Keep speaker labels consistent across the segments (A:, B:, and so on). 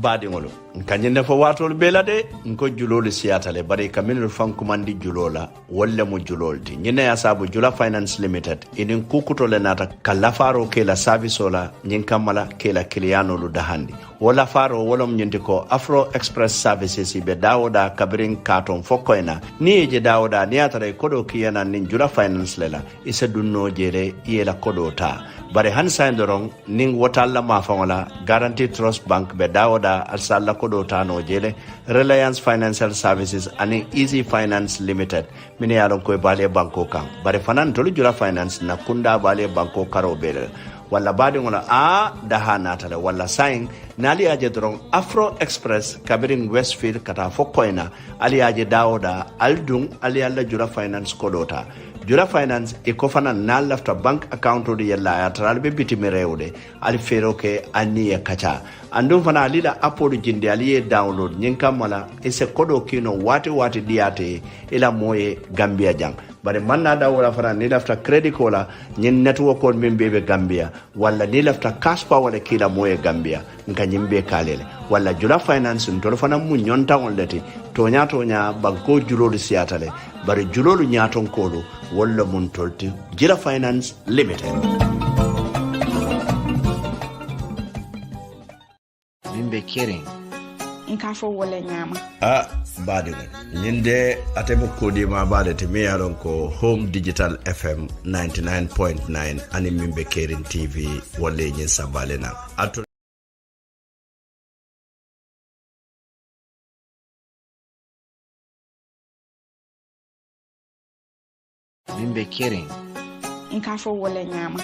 A: baadiŋolu kañinde fo waatolu bee la de nko juloolu siyata le bari ka minnu fankumandi juloo la wolu le mu juloolu ti ñine ye saabu jula finance limited inin kukuto le naata ka lafaaroo ke la service la ñiŋ kamma la ke la kiliyaanolu dahandi wo lafaaroo wo lom ñinti ko afro express services be daawoda kabiriŋ kaatoŋ fo koy na niŋ ye je daawoda niŋ ye a tara i kodoo kiyana niŋ jula finance le la i se dunnoo je le i ye la kodoo taa bari han sayin doron ning wotalla mafaŋo la guarantee trust bank be dawoda alsalla kodo tano jele reliance financial services ani easy finance limited mine yalon koye baale banko kan bari fanan tolu jura finance na kunda baale banko karo bele walla baadiŋo la a daha natale walla sayin naali yaje doron afro express kabirin westfield kata fo koyna ali yaje dawoda aldun ali yalla jura finance kodota jura finance e ko fana na lafta bank account de yalla ya taral be bitimi rewde ali fero ke anni e kacha andum fana ali la apple jindi ali e download nyin kamala e se kodo kino wati diate ila moye gambia jang bare manna da wala fana ni lafta credit kola nyin network on min bebe gambia walla ni lafta cash power le kila moye gambia nka nyimbe kalele walla jura finance ntol fana mu nyonta on leti tonya banko julolu siatale bare julolu nyaton kolu walla mun tolti jira finance limited
B: Mengbe Kering
C: nkafo wala nyama
A: baade nyinde atebe kodi ma baade te me yaron ko home digital fm 99.9 ani Mengbe Kering tv wala nyin sabalena atu
B: Mengbe Kering
C: nkafo wala nyama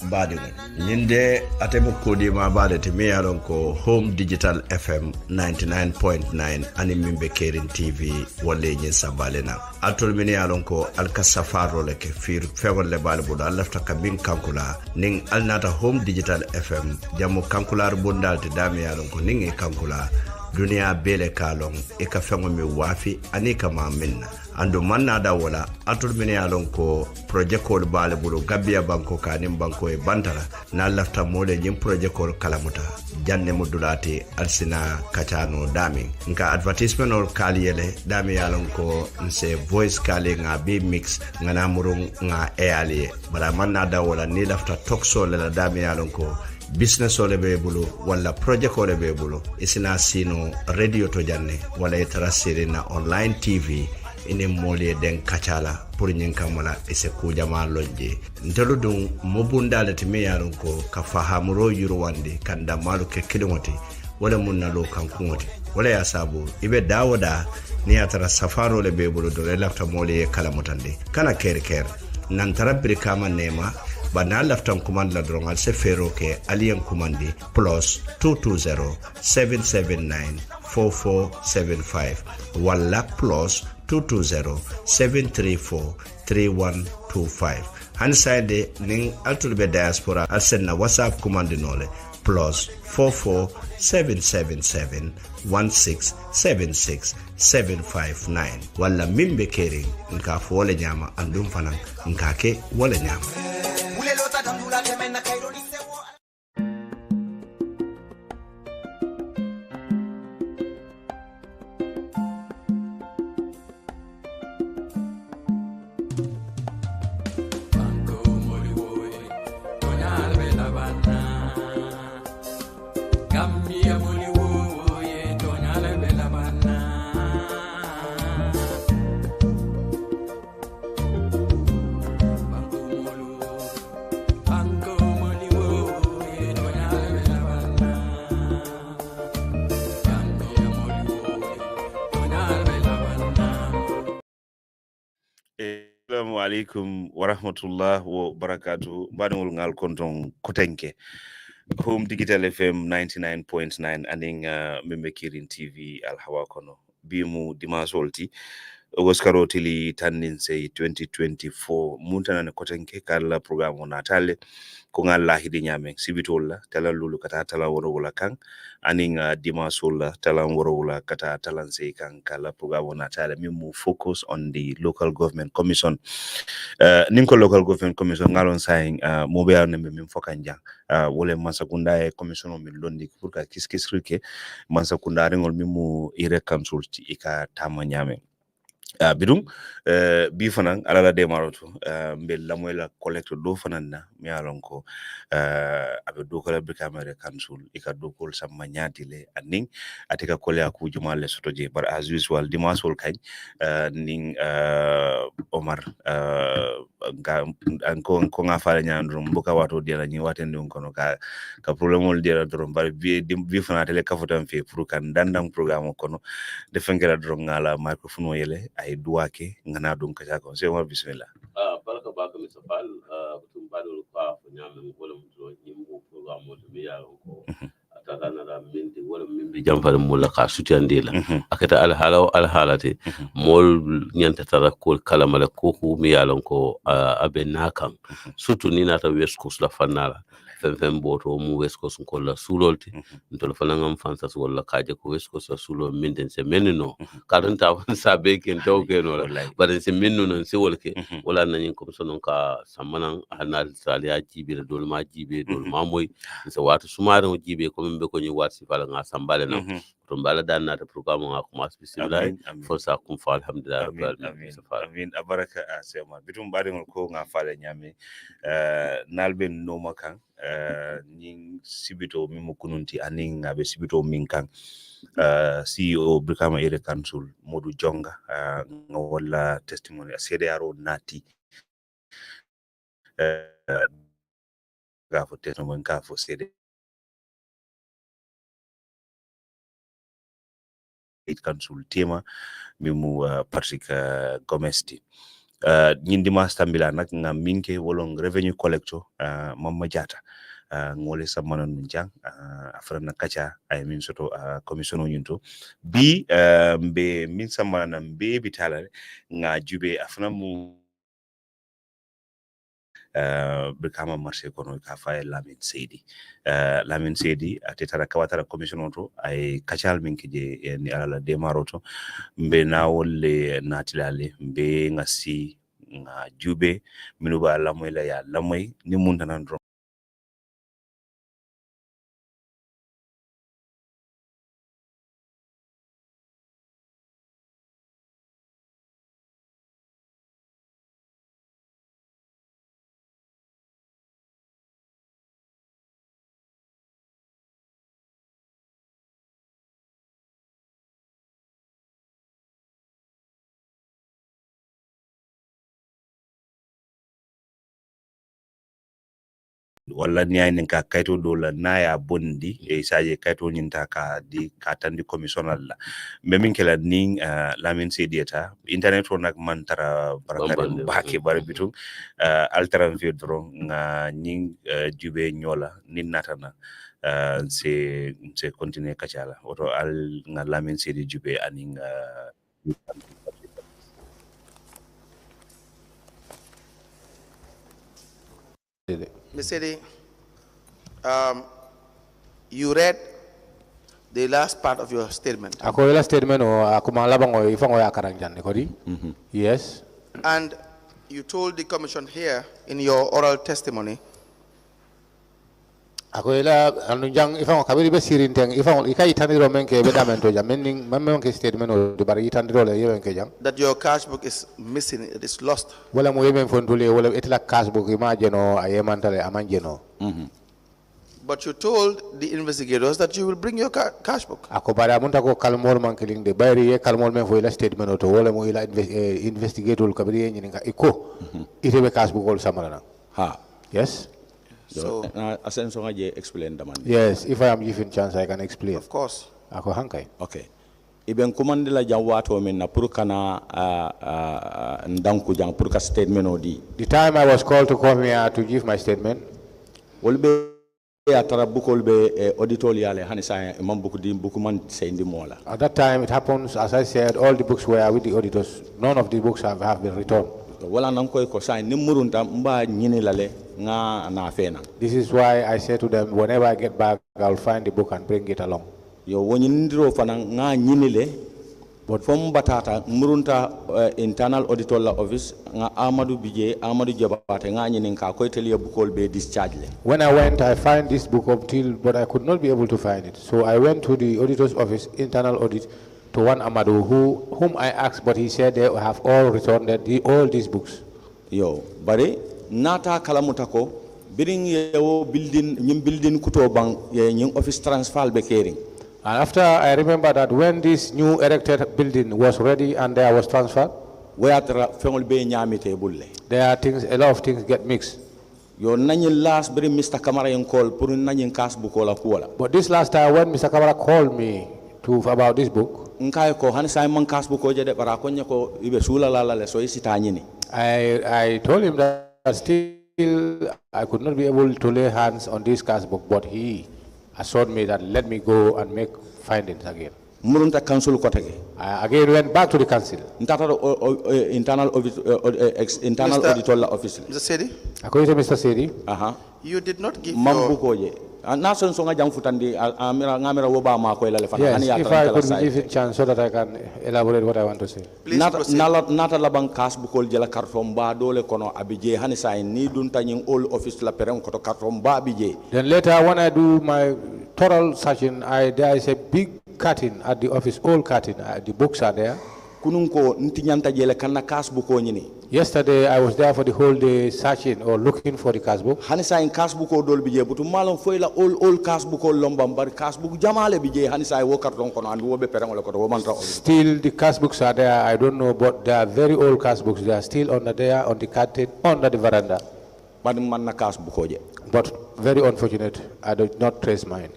A: baade nyinde atebe kodi ma baade te me yaron ko home digital fm 99.9 ani Mengbe Kering tv wala nyin sabalena atol min yaron ko alkasafaro le ke fir fegol le bal budo alafta kabin kankula ning alnata home digital fm jamu kankular bundal te dami yaron ko ning e kankula dunia bele kalong e ka fengo mi wafi ani kama minna ando manna da wala atul min yalon ko project ko bale bulo gambia banko kanim banko e bantara na lafta mole jim project ko kalamuta janne modulati alsina kachano dami nka advertisement or kaliyele dami yalon ko nse voice kali nga bi mix ngana murung nga eali bara manna da wala ni lafta talk show la dami yalon ko business ole be bulu wala project ole be bulu isina sino radio to janne wala itarasiri na online tv ine mole den kachala pour nyin kamala ese ku jama lonje ntelu dum mobundale te me yaron ko ka fahamuro yuro wande kanda malu ke kilingoti wala munna lo kankungoti wala ya sabu ibe dawoda ni atara safaro le be bulu do lafta mole kala mutande kana ker nan tarabri kama nema bana laftan command la drongal se fero ke alien commandi plus 220 779 4475 wala plus 220 734 3125 hanside ning altulbe diaspora alsenna whatsapp command nole plus 44 777 1676 759 wala Mengbe Kering nka fo wala nyama andum fanan nka ke wala nyama Assalamu alaikum wa rahmatullah wa barakatuh. Banul ngal konton kotenke. Home Digital FM 99.9 aning Mengbe Kering TV al hawa kono. Bimu dimansolti
D: Oscaro tili tannin say 2024 muntana ne kotenke kala programme natale ko ngalla hidi nyame sibitolla tala lulu kata tala woro wala kan aning dimasola tala woro wala kata talan say kan kala programme natale mimu focus on the local government commission ninko local government commission ngalon saying mo be ne min fokanja wole masakunda e commission min londi pour ka kiskis rike masakunda rengol mimu ire council ti ika tama nyame bidum bi fanan alala de maroto mbe lamoyla collecte do fanan na mi alon ko abe do kala be camera council ika do kol samma nyatile aning atika kolya ku jumale soto je bar as usual dimasol kany ning Omar ga ko nga fala nyandrum buka wato de la nyi watende kono ka problème de la drum bar bi fanan tele kafotam fe pour kan dandam programme kono de fengela drum ngala microphone yele ay duwake ngana dum kaja ko c'est moi bismillah
E: baraka baka Mr. Fall butum badul pa fo nyame wala muto nyimbo programme mo mi ya ko ataka na da minti wala mimbi jamfare mulla ka sutiyande la akata al halate mol nyanta tara ko kalama la ko mi ya ko abe nakam surtout ni nata west coast la fanala fem boto mu west coast ko la sulolti ntol fanangam fansas wala kaje ko west coast la sulo minden se menno karanta wan sabe ken tawke no la bare se menno non se wolke wala nanin ko sonon ka samanan hanal saliya jibe dol ma jibe dol ma moy se watu sumare jibe ko mbe ko ni wati fala nga sambale na to mbala dan na programme nga ko mas bismillah fo sa kum fa alhamdulillah rabbil alamin
D: amin abaraka asema bitum bari ko nga fala nyame nalben no makan ning sibito mi mo kununti aning ngabe sibito min kan CEO Brikama Area Council Modu Jonga nga wala testimony CDRO nati ga fo testimony ka fo CD Council tema mimu partika gomesti nyindi mastambila nak nga minke wolong revenue collector mamma jata ngole samana nunjang afrana kacha ay min soto commission nyunto bi mbe min samana mbe bitala nga jube afna mu Brikama marché kono ka fay Lamin Seydi ateta kawatara commission to ay kachal min kije ni ala demaroto mbe nawolle natilale mbe ngasi nga jube minuba lamoy la ya lamoy ni muntanan dro wala nyaay ka kayto do la naya bondi e saje kayto nyinta ka di katandi commissional la memin kala ning Lamin Seydi eta internet on nak man tara barakare baake bare bitum alteran fi dron nga ning jube nyola nin natana c'est continuer kachala oto al nga Lamin Seydi jube aning
F: Mr. You read the last part of your statement.
G: Ako ila statement o ako malabang o ifang o yakarangjan kodi. Yes.
F: And you told the commission here in your oral testimony.
G: Ako ila anunjang ifang kabiri be sirinteng ifang ikai taniro menke bedamento jam mening menke statement o di bari taniro le yemenke jam.
F: That your cash book is missing, it is lost.
G: Wala mo yemen fondule wala itla cash book imagino ayemantale amanjeno.
F: But you told the investigators that you will bring your cash book.
G: Ako bara munta ko kalmol mankiling de bayri ye kalmol men fo ila statement o to wala mo ila investigator kabiri nyininga iko itebe cash book ol samarana.
H: Ha.
G: Yes.
H: So asenso nga je explain daman.
G: Yes, if I am given chance I can explain.
F: Of course.
G: Ako hankay.
H: Okay. Iben commande la jang wato men na pour kana ndanku jang pour ka statement o di.
G: The time I was called to come here to give my statement,
H: wolbe atara bukol be auditor yale hanisa mam buku di buku man sayndi mola.
G: At that time, it happens, as I said, all the books were with the auditors. None of the books have been returned.
H: Wala nam koy ko say ni murunta mba nyini lale nga na fena.
G: This is why I say to them, whenever I get back, I'll find the book and bring it along.
H: Yo woni ndiro fana nga nyini le but from batata murunta internal auditor la office nga Amadou Bije Amadou Jabate nga nyini ka koy tele bukol be discharge le.
G: When I went, I find this book but I could not be able to find it. So I went to the auditor's office, internal audit, to one Amadou whom I asked, but he said they have all returned all these books.
H: Yo, bare nata kalamutako biring yewo building kuto bang nying office transfer be Kering.
G: And after I remember that when this new erected building was ready and there was transferred, there are things, a lot of things get mixed.
H: Yo nanyi last bring Mr. Kamara in call puru nanyi cashbook ola kuola.
G: But this last time when Mr. Kamara called me about this book,
H: nkai ko han Simon cashbook o jede para konya ko ibe sula la le so isita nyini.
G: I told him that still I could not be able to lay hands on this cashbook, but he assured me that let me go and make findings again.
H: Murunta council kotege.
G: I again went back to the council.
H: Internal auditor office.
F: Mr. Sedi?
G: According to Mr. Sedi,
F: you did not give
H: your... Yes, if I
G: could give it a chance so that I can elaborate what I want to say.
H: Not labang cashbook all jela karton ba dole kono abije hanisa ni dunta nying all office la perem koto karton ba abije.
G: Then later when I do my thorough searching, there is a big curtain at the office, old curtain. The books are there.
H: Kununko ntinyanta jele kana cashbook o nyini.
G: Yesterday I was there for the whole day searching or looking for the cashbook.
H: Hanisa in cashbook o dol bije butu malon foila all cashbook o lombam bar cashbook jamale bije hanisa wo karton kono and wo be perem le koto wo mantra.
G: Still the cashbooks are there. I don't know, but they are very old cashbooks. They are still under there on the curtain under the veranda.
H: But
G: very unfortunate, I did not trace mine.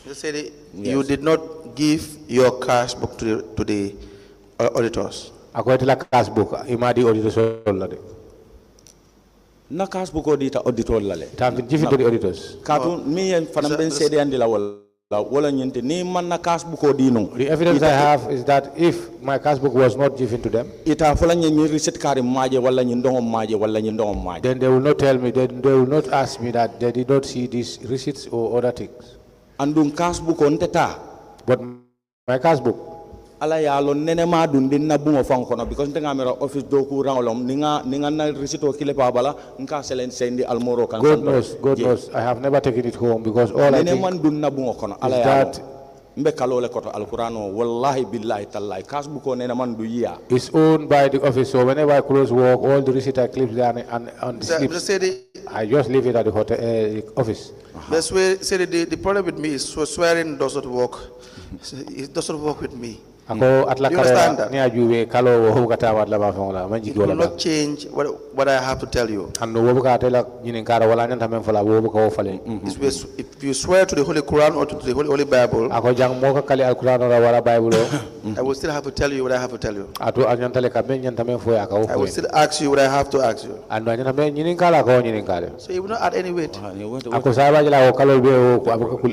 F: You said you did not give your cashbook to the auditors.
G: According to the cashbook, imadi auditors already.
H: Na cashbook auditor lale.
G: It has been given to the auditors.
H: Cartoon me and Fanamben said and the
G: evidence I have is that if my cashbook was not given to them, then they will not tell me, they will not ask me that they did not see these receipts or other things.
H: But
G: my cashbook,
H: ala ya lo nene ma dun din na bungo fang kono because ntenga mera office do ku rangolom ninga na receipt o kile pa bala nka selen sendi almoro kan
G: God knows I have never taken it home because all I think
H: man dun na bungo kono ala ya mbe kalole koto alqurano wallahi billahi tallahi cashbook o nene man du yiya
G: is owned by the office, so whenever I close work all the receipt I clip there and the slips, I just leave it at the hotel office.
F: That's where the problem with me is swearing does not work. It doesn't work with me.
G: You understand that?
F: It will not change what I have to tell you. If you swear to the Holy Quran or to the Holy Bible, I will still have to tell you what I have to tell you. I will still ask you what I have to ask you. So you will not add any weight.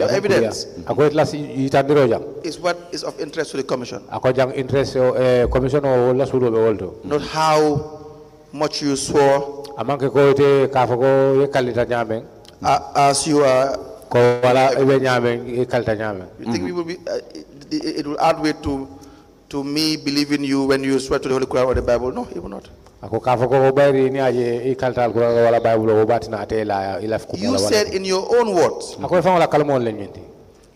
F: Evidence is what is of interest to the Commission. Not how much you swore as you are. You think we will be, it will add weight to me believing you when you swear to the Holy Quran or the Bible? No, it will not. You said in your own words,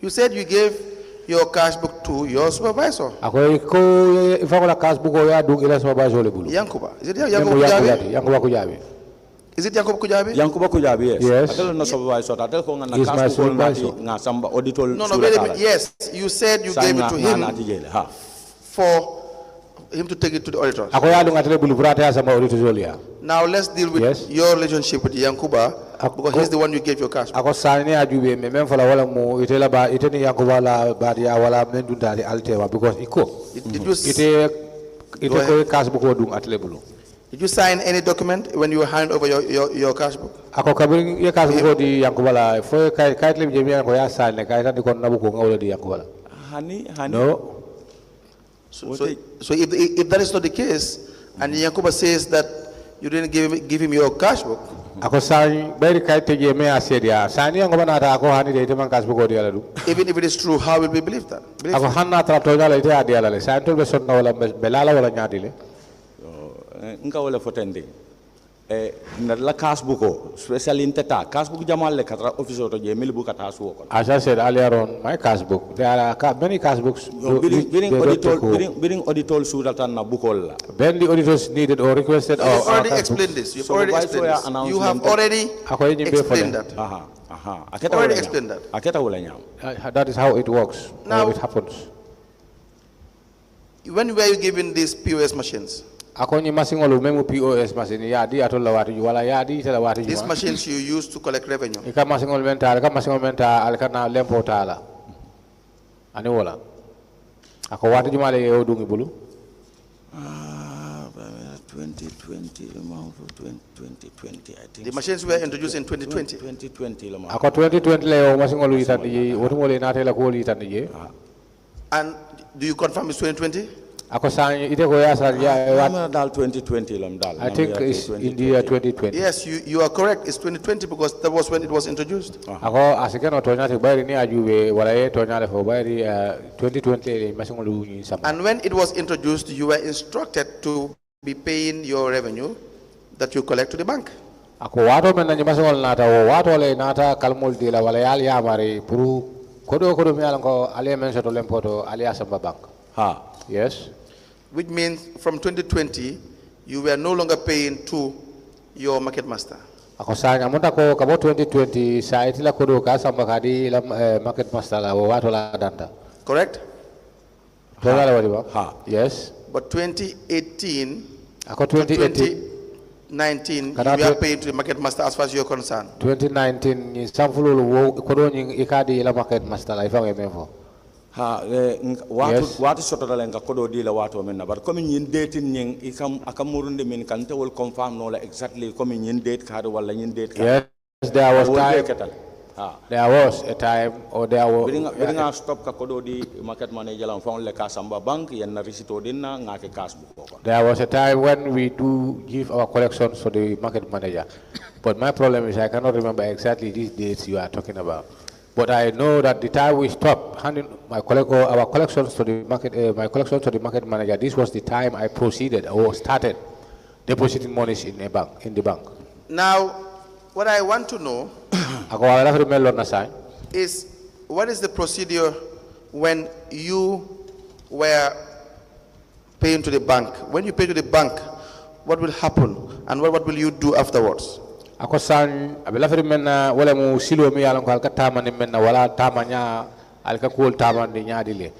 F: you said you gave your cashbook to your supervisor. Yankuba. Is it Yankuba Kujabi? Is it Yankuba Kujabi?
H: Yankuba Kujabi, yes.
G: Yes.
H: I don't know supervisor.
G: He's my supervisor.
F: No, wait a minute. Yes, you said you gave it to him for him to take it to the auditors. Now let's deal with your relationship with Yankuba, because he's the one you gave your cash. Did you sign any document when you hand over your cash book?
G: Ako kabring ye cash book di Yankubala. For kait lim jemi ko ya sign le kait di kon nabu ko ngawla di Yankubala.
H: Honey.
G: No.
F: So if that is not the case, and Yankuba says that you didn't give him your cash book.
G: Ako sign very kait te jemi asedia. Sign Yankuba na ta ako hani de man cash book o di ala du.
F: Even if it is true, how will we believe that?
G: Ako hanna trap to jala ite adi ala le. Sign to be sonna wala belala wala nyadi le.
H: Nka wala fotendi na la cashbook especially in teta cashbook jamal le katra office to je milbu kata su ko.
G: As I said earlier on, my cashbook, there are many cashbooks.
H: Bidding auditor should attend na bukol la.
G: When the auditors needed or requested,
F: You've already explained this. You've already explained this. You have already explained that. Already explained that.
G: That is how it works.
F: Now,
G: how it happens.
F: When were you given these POS machines?
G: Ako ni masingolo memu POS machine ya di atola watu wala ya di tela watu.
F: These machines you use to collect revenue.
G: Ika masingolo menta alkana lempo tala. Ani wala. Ako watu jumale ye odungi bulu.
H: 2020 amount of 2020 I think.
F: The machines were introduced in 2020.
H: 2020
G: Ako 2020 le masingolo itandi otumole na tela ko itandi.
F: And do you confirm it's 2020?
G: Ako sang ite ko ya sa ya
H: dal 2020 lam dal.
G: I think it's in the year 2020.
F: Yes, you are correct. It's 2020 because that was when it was introduced.
G: Ako asikeno tonya te bayri ni ajube wala ye tonya le fo bayri 2020 masingolo ni sama.
F: And when it was introduced, you were instructed to be paying your revenue that you collect to the bank.
G: Ako wato men na masingolo nata wo wato le nata kalmol dila wala yal yamare puru kodo mi alanko ale men soto lempoto ale asamba bank. Yes.
F: Which means from 2020, you were no longer paying to your market master.
G: Ako sanya monta ko kabo 2020 sa itila kodo ka samba kadi la market master la wato la danta.
F: Correct?
G: Yes.
F: But 2018,
G: ako
F: 2019, you are paying to the market master as far as you're concerned.
G: 2019 ni samfulu kodo ni ikadi la market master la ifanga memfo.
H: Watu soto dalen ka kodo di la watu men na bar comme ñin date ñing ikam akamurunde men kan te wol confirm no la exactly comme ñin date ka wala ñin date ka.
G: Yes, there was time. There was a time or there was
H: biringa stop ka kodo di market manager la fon le ka samba bank yen na risito dinna ngake cash book ko.
G: There was a time when we do give our collections to the market manager. But my problem is I cannot remember exactly these dates you are talking about. But I know that the time we stopped handing our collections to the market manager, this was the time I proceeded or started depositing monies in the bank.
F: Now, what I want to know is what is the procedure when you were paying to the bank? When you pay to the bank, what will happen and what will you do afterwards?
G: Ako san abela feri menna wala mu silo mi yalan ko alka tamani menna wala tamanya alka kol tamani nyaadi le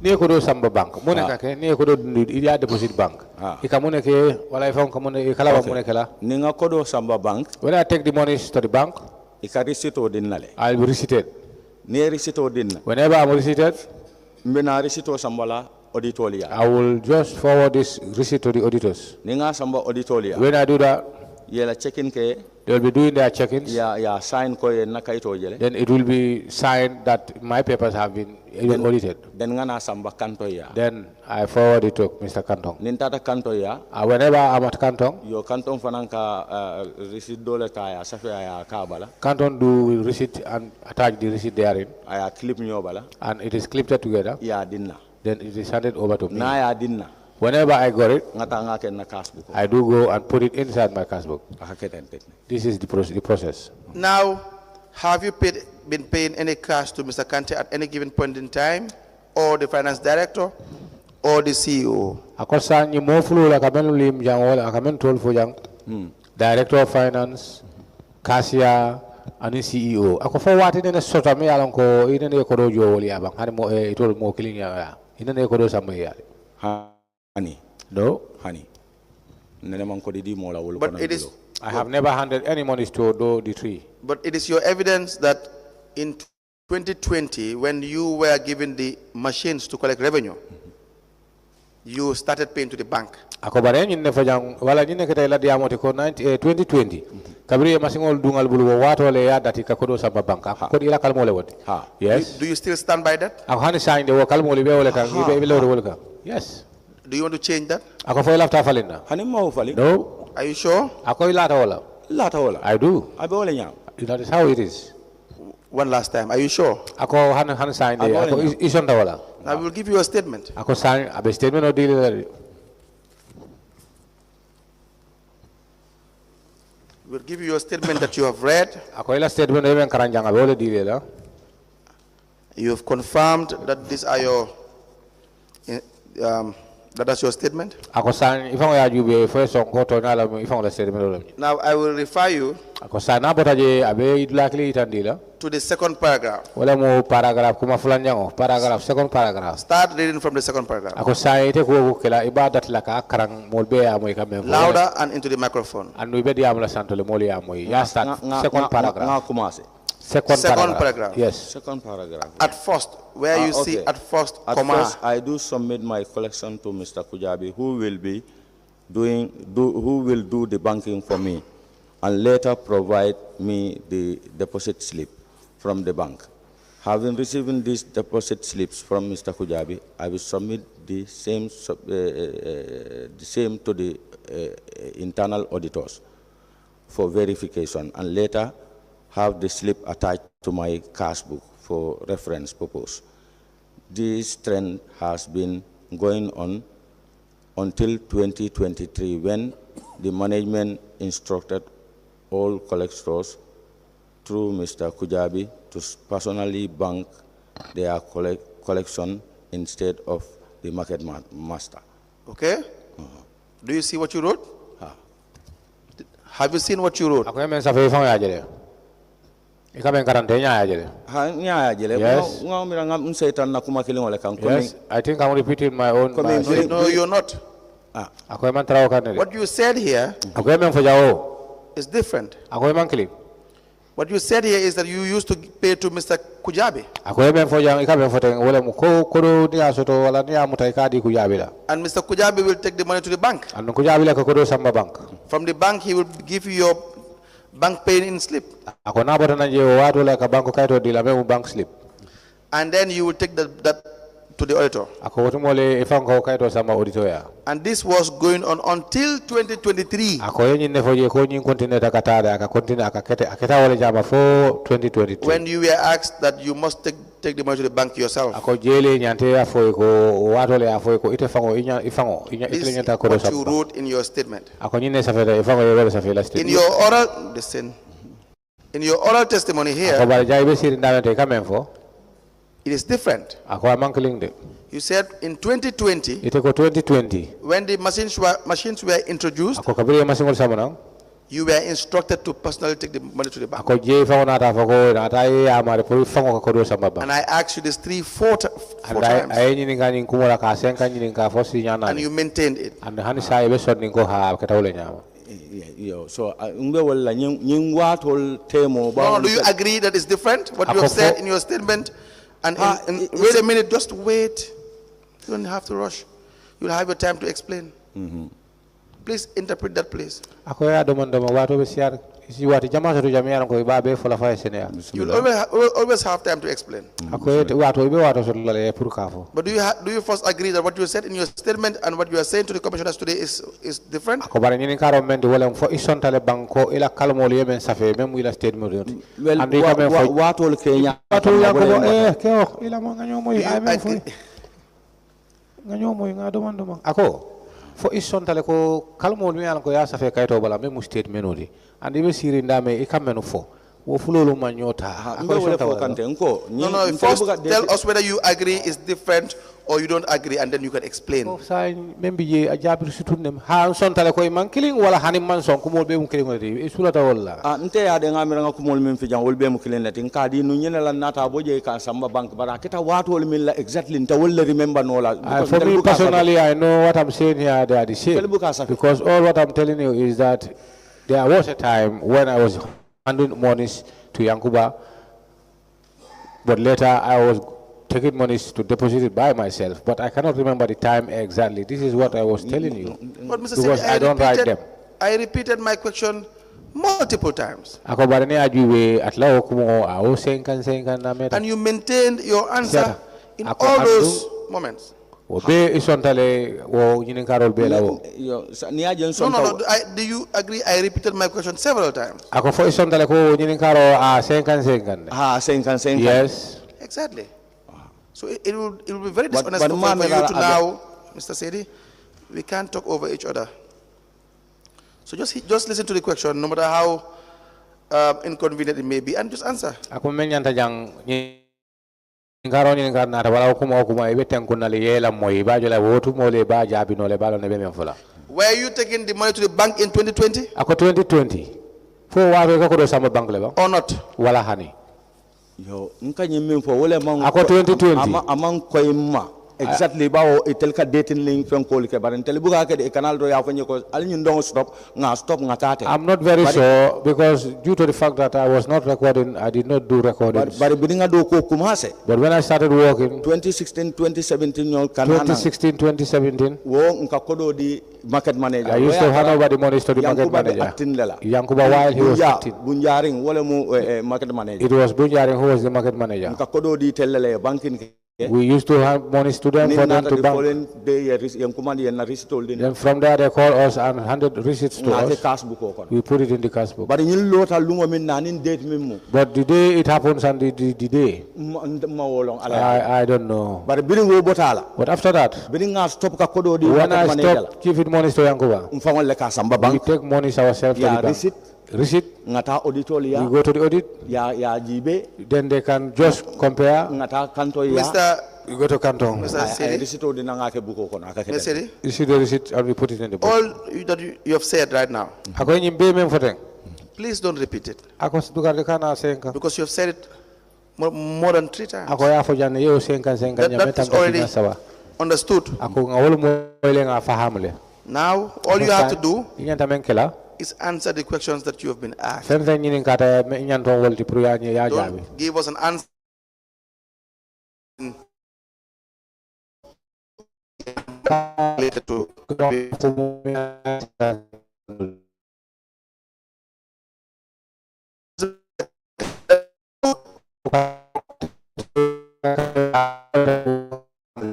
G: ni ko do samba bank mo ne ka ke ni ko do ya deposit bank ika mo ne ke wala fon ko mo ne kala mo ne kala
H: ni nga ko do samba bank
G: when I take the money to the bank
H: ika receipt din nale
G: I'll be receipted
H: ni receipt din
G: whenever I'm receipted
H: mbena receipt sambala auditoria
G: I will just forward this receipt to the auditors
H: ni nga samba auditoria
G: when I do that
H: yela check-in ke
G: they will be doing their check-ins.
H: Yeah, sign ko na kaito jele.
G: Then it will be signed that my papers have been audited.
H: Then ngana samba kanto ya.
G: Then I forward it to Mr. Kantong.
H: Nintata kanto ya.
G: Whenever I'm at Kantong.
H: Your Kantong fananka receipt dollar ya safi ya kabala.
G: Kantong do receipt and attach the receipt therein.
H: Aya clip nyo bala.
G: And it is clipped together.
H: Ya dinna.
G: Then it is handed over to me.
H: Na ya dinna.
G: Whenever I got it,
H: cashbook.
G: I do go and put it inside my cashbook. This is the process.
F: Now, have you been paying any cash to Mr. Kante at any given point in time, or the finance director, or the CEO?
G: Akosanyi mofulu la kamenu lim jang wala kamen tol fo jang. Director of finance, cashier, and the CEO. Ako fo wati ne sota me alon ko ine ne ko do jo wali abang. Hani mo itol mo killing ya. Ine ne ko do samme ya.
H: Honey.
G: No.
H: Honey.
F: But it is.
G: I have never handed any money to do the tree.
F: But it is your evidence that in 2020, when you were given the machines to collect revenue, you started paying to the bank.
G: Ako bare nyinne fajang wala nyinne kete la diamoti ko 2020 kabri masingol dungal bulu wato le ya dati ka kodo samba banka ko ila kalmo le wodi. Yes.
F: Do you still stand by that?
G: Ako hani sign de wo kalmo le be wala kan be le wala ka. Yes.
F: Do you want to change that?
G: Ako fo lafta falinda.
H: Hani mo fali?
F: No. Are you sure?
G: Ako ilata wala.
H: Lata wala.
G: I do.
H: Abe wala nya.
G: That is how it is.
F: One last time. Are you sure?
G: Ako han sign de ako isonda wala.
F: I will give you a statement.
G: Ako sign abe statement o deal.
F: We'll give you a statement that you have read.
G: Ako ila statement e men karanjanga be wala deal la.
F: You have confirmed that these are your that's your statement.
G: Ako sign ifang ya jube fo son ko to na la ifang la statement lo.
F: Now I will refer you
G: Ako sign na botaje abe idlakli itandila.
F: to the second paragraph.
G: Wala mo paragraph kuma fulanjango paragraph second paragraph.
F: Start reading from the second paragraph.
G: Ako sign ite ko kela ibadat la ka karang molbe ya moy kamem.
F: Louder and into the microphone.
G: Anu be diam la santole moli ya moy. Ya start second paragraph.
H: Nga kumase.
G: Second
F: paragraph.
G: Yes.
H: Second paragraph.
F: At first, where you see
H: okay.
F: at first,
H: At
F: comma.
H: first, I do submit my collection to Mr. Kujabi, who will be who will do the banking for me, and later provide me the deposit slip from the bank. Having received these deposit slips from Mr. Kujabi, I will submit the same to the internal auditors for verification, and later have the slip attached to my cash book for reference purpose. This trend has been going on until 2023, when the management instructed all collectors through Mr. Kujabi to personally bank their collection instead of the market master.
F: Okay? Do you see what you wrote? Have you seen what you wrote?
G: Ako men sa fe ifang ya jere. Ikamen karante nya ya jere.
H: Ha nya ya jele.
G: Yes.
H: Ngam ngam seitan na kuma kilingo le kan.
G: Yes. I think I'm repeating my own.
F: No, you're not.
G: Ako man trawo kan.
F: What you said here
G: Ako men fo jawo.
F: is different.
G: Ako man kili.
F: What you said here is that you used to pay to Mr. Kujabi.
G: Ako men fo jang ikamen fo ten wala mo ko do ni asoto wala ni amutai kadi Kujabi la.
F: And Mr. Kujabi will take the money to the bank.
G: Anu Kujabi la ko do samba bank.
F: From the bank, he will give you your bank paying slip.
G: Ako na bota na je wato la ka banko kaito dila me bank slip.
F: And then you will take that to the auditor.
G: Ako wotu mole ifang ko kaito samba auditor ya.
F: And this was going on until 2023.
G: Ako yenyi ne fo je ko nyin continue ta katara aka continue aka keta wala jama fo 2022.
F: When you were asked that you must take the money to the bank yourself.
G: Ako jele nyante ya fo ko wato le ya fo ko ite fango ifango
F: This
G: nyanta ko
F: what
G: do
F: you
G: samba.
F: wrote in your statement.
G: Ako nyine sa fere ifango ye wala sa fere last.
F: In your oral, listen. In your oral testimony
G: Ako
F: here,
G: bal jay be sir ndawente kamen fo.
F: it is different.
G: Ako amankeling de.
F: You said in 2020,
G: Ite ko 2020.
F: when the machines were introduced,
G: Ako kabiri masingol sama
F: you were instructed to personally take the money to the bank.
G: ako je fango na ta fako na ta ye amare po fango ko do samba ba.
F: And I asked you this four
G: And
F: times,
G: ay nyini ngani kumura ka sen kan nyini ka fo si nyana.
F: and you maintained it.
G: And hani sa be sonni ko ha ka tawle nyama.
H: So umbe wala nying watol temo ba.
F: No, do you agree that it's different? What you have said in your statement? And wait a minute, just wait. You don't have to rush. You'll have your time to explain. Please interpret that, please.
G: Ako ya domando mo wato be siar isi wati jama so jami yaran ko ba be fola fa sene.
F: You'll always have time to explain.
G: Ako wato be wato so lale pour ka fo.
F: But do you first agree that what you said in your statement and what you are saying to the commissioners today is different?
G: Ako bare nyini karo men de wala fo isontale banko ila kalmo le men safe même ila statement yoti.
H: Well, watol Kenya.
G: Wato ya ko keo ila mo nganyo mo ay men fo. Nganyo mo nga domando mo. Ako fo isontale ko kalmo mi yalan ko ya safe kayto bala même statement odi. Andi be siri ndame e kameno fo. Wo fulolo manyota.
F: No, first tell us whether you agree is different or you don't agree, and then you can explain.
G: Membi je ajabir sutunem ha son tale koy man killing wala hanim man son ko molbe mu killing ngati e sulata wala
H: nte ya de ngamira ngako mol min fi jang wolbe mu killing lati kadi nu nyene la nata boje ka samba bank bara kita watol min la exactly nta wala remember no la.
G: For me personally, I know what I'm saying here, they are the same, because all what I'm telling you is that there was a time when I was handing monies to Yankuba, but later I was taken monies to deposit it by myself, but I cannot remember the time exactly. This is what I was telling you.
F: But Mr.
G: Because
F: Sidi,
G: I don't write them.
F: I repeated my question multiple times.
G: Ako barani ajuwe atla okumo awo senkan na meta.
F: And you maintained your answer in all those moments.
G: Obe isontale wo nyinin karol be lawo.
F: No. Do you agree? I repeated my question several times.
G: Ako fo isontale ko nyinin karo a senkan.
H: Senkan.
G: Yes.
F: Exactly. So it will be very dishonest for you to now, Mr. Sedi. We can't talk over each other. So just listen to the question, no matter how inconvenient it may be, and just answer.
G: Ako menyanta jang ngaro ni ngarna ta wala kuma ibe tankuna le yela moy ba jola wotu mole ba jabi no le balo ne be men fola.
F: Were you taking the money to the bank in 2020?
G: Ako 2020. Fo wa ko do sama bank le ba?
F: Or not?
G: Wala hani.
H: Yo nka nyimmin fo wala man
G: ako 2020
H: amang koyma exactly bawo itel ka dating link fen ko ke baran tel buga ke de canal do ya fanyi ko al ñun dong stop nga tate.
G: I'm not very sure because due to the fact that I was not recording, I did not do recordings.
H: But bininga do ko kumase.
G: But when I started working
H: 2016 2017 ñol kanana
G: 2016 2017
H: wo nka kodo di market manager.
G: I used to hand over the money to the market manager. Yankuba while he was acting.
H: Bunjaring wala mu market manager.
G: It was Bunjaring who was the market manager.
H: Nka kodo di tellele banking.
G: We used to have money to them for them to bank. Then from there they call us and handed receipts to us. We put it in the cash book. But the day it happens and the day, I don't know. But after that, when I stop giving money to Yankuba, we take money ourselves to the bank. Receipt. We go to the audit. Then they can just compare.
F: Mr.
G: You go to Canton.
F: Mr. Sedi.
G: You see the receipt and we put it in the book.
F: All that you have said right now, please don't repeat it. Because you have said it more than 3 times. That's already understood. Now, all you have to do is answer the questions that you have been asked. Don't give us an answer related to do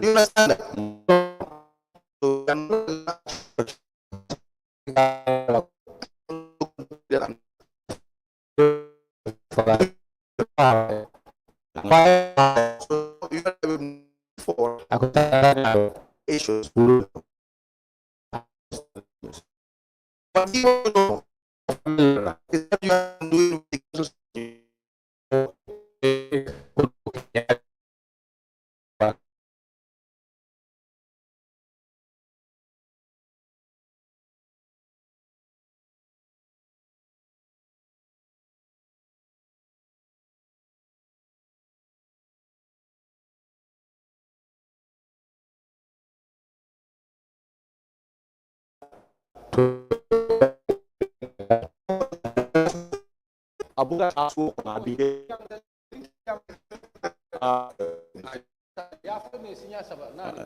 F: you understand that? Issues. But you know is that you are doing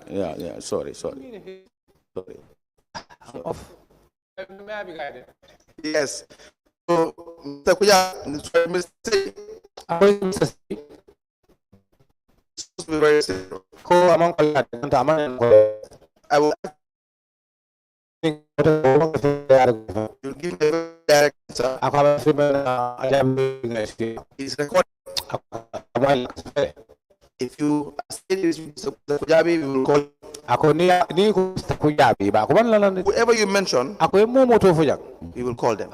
H: yeah, sorry.
F: Yes. So, Mr. Kuya, I will you'll give me a direct answer. It's recorded. If you say this with Mr. Kujabi, we will call whoever you mention, we will call them.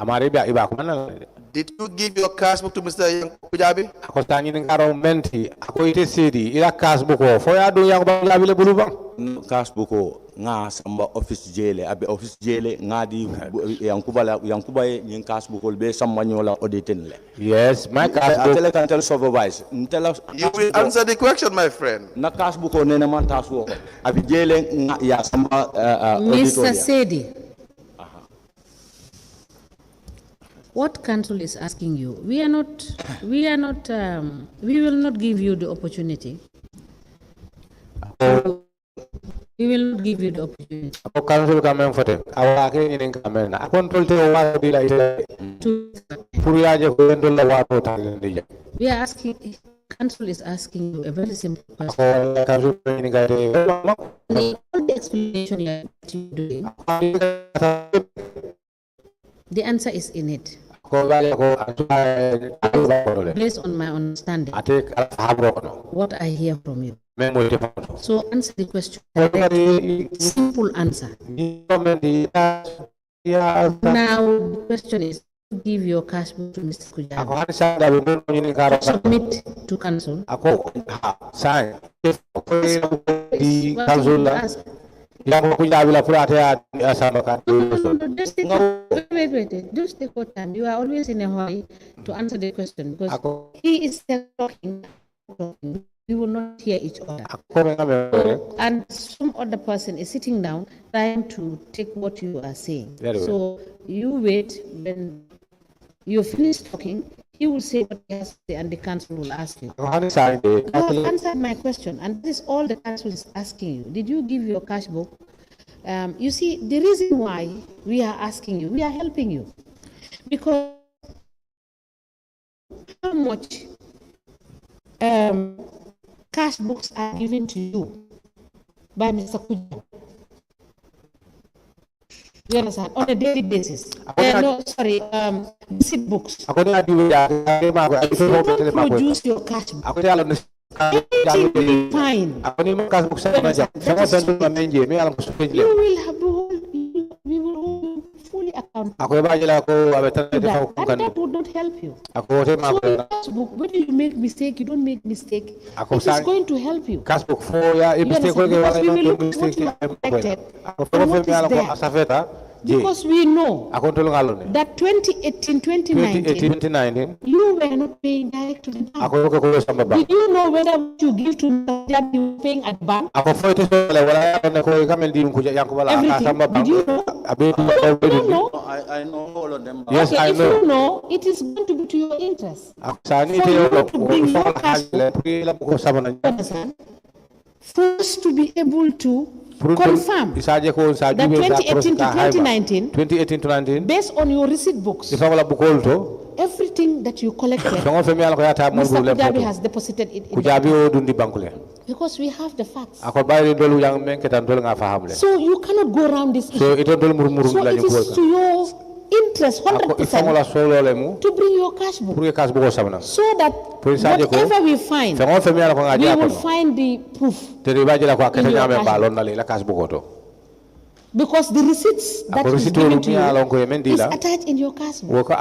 F: Did you give your cash book to Mr. Kujabi?
H: Cash book nga samba office jele abe office jele ngadi yankuba yin cash book be samba nyola auditing le.
G: Yes, my cash book
H: can tell supervisor.
F: You will answer the question, my friend.
H: Na cash book nene man task work abi jele ya samba
I: Mr. Sedi. What council is asking you? We will not give you the opportunity We will not give you the opportunity.
G: Council kamen fote. Awa ke ni kamen na. Control te wa di la ite. Puriaje ko endo la wa to talende.
I: We are asking. Council is asking you a very simple question. The explanation you are doing, the answer is in it. Based on my understanding, what I hear from you. So answer the question. Simple answer. Now the question is, give your cash book to Mr. Kujabi. Submit to council.
G: Sign.
I: Wait. Just take your time. You are always in a hurry to answer the question because he is still talking. We will not hear each other. And some other person is sitting down trying to take what you are saying. So you wait when you finish talking, he will say what he has to say and the council will ask you. You have answered my question and this is all the council is asking you. Did you give your cash book? You see, the reason why we are asking you, we are helping you. Because how much cash books are given to you by Mr. Kujabi? You understand? On a daily basis. Receipt books. You don't produce your cash book. Everything will be fine. You will have we will hold fully accountable. That would not help you. So cash book, when you make mistake, you don't make mistake. It is going to help you. Cash book for because we will look at what you expected and what is there. Because we know that 2018-2019, you were not paying direct to the bank. Did you know whether what you give to that you were paying at bank? Everything. Did you know? No.
H: I know all of them.
G: Yes,
I: okay,
G: I know.
I: If you know, it is going to be to your interest. For you to bring your cash first to be able to confirm that 2018 to 2019, based on your receipt books, everything that you collected, Mr. Kujabi has deposited it in the bank. Because we have the facts. So you cannot go around this issue. So it is to your interest 100% to bring your cash book. So that whatever we find, we will find the proof in your cash book. Because the receipts that is given to you is attached in your cash book. So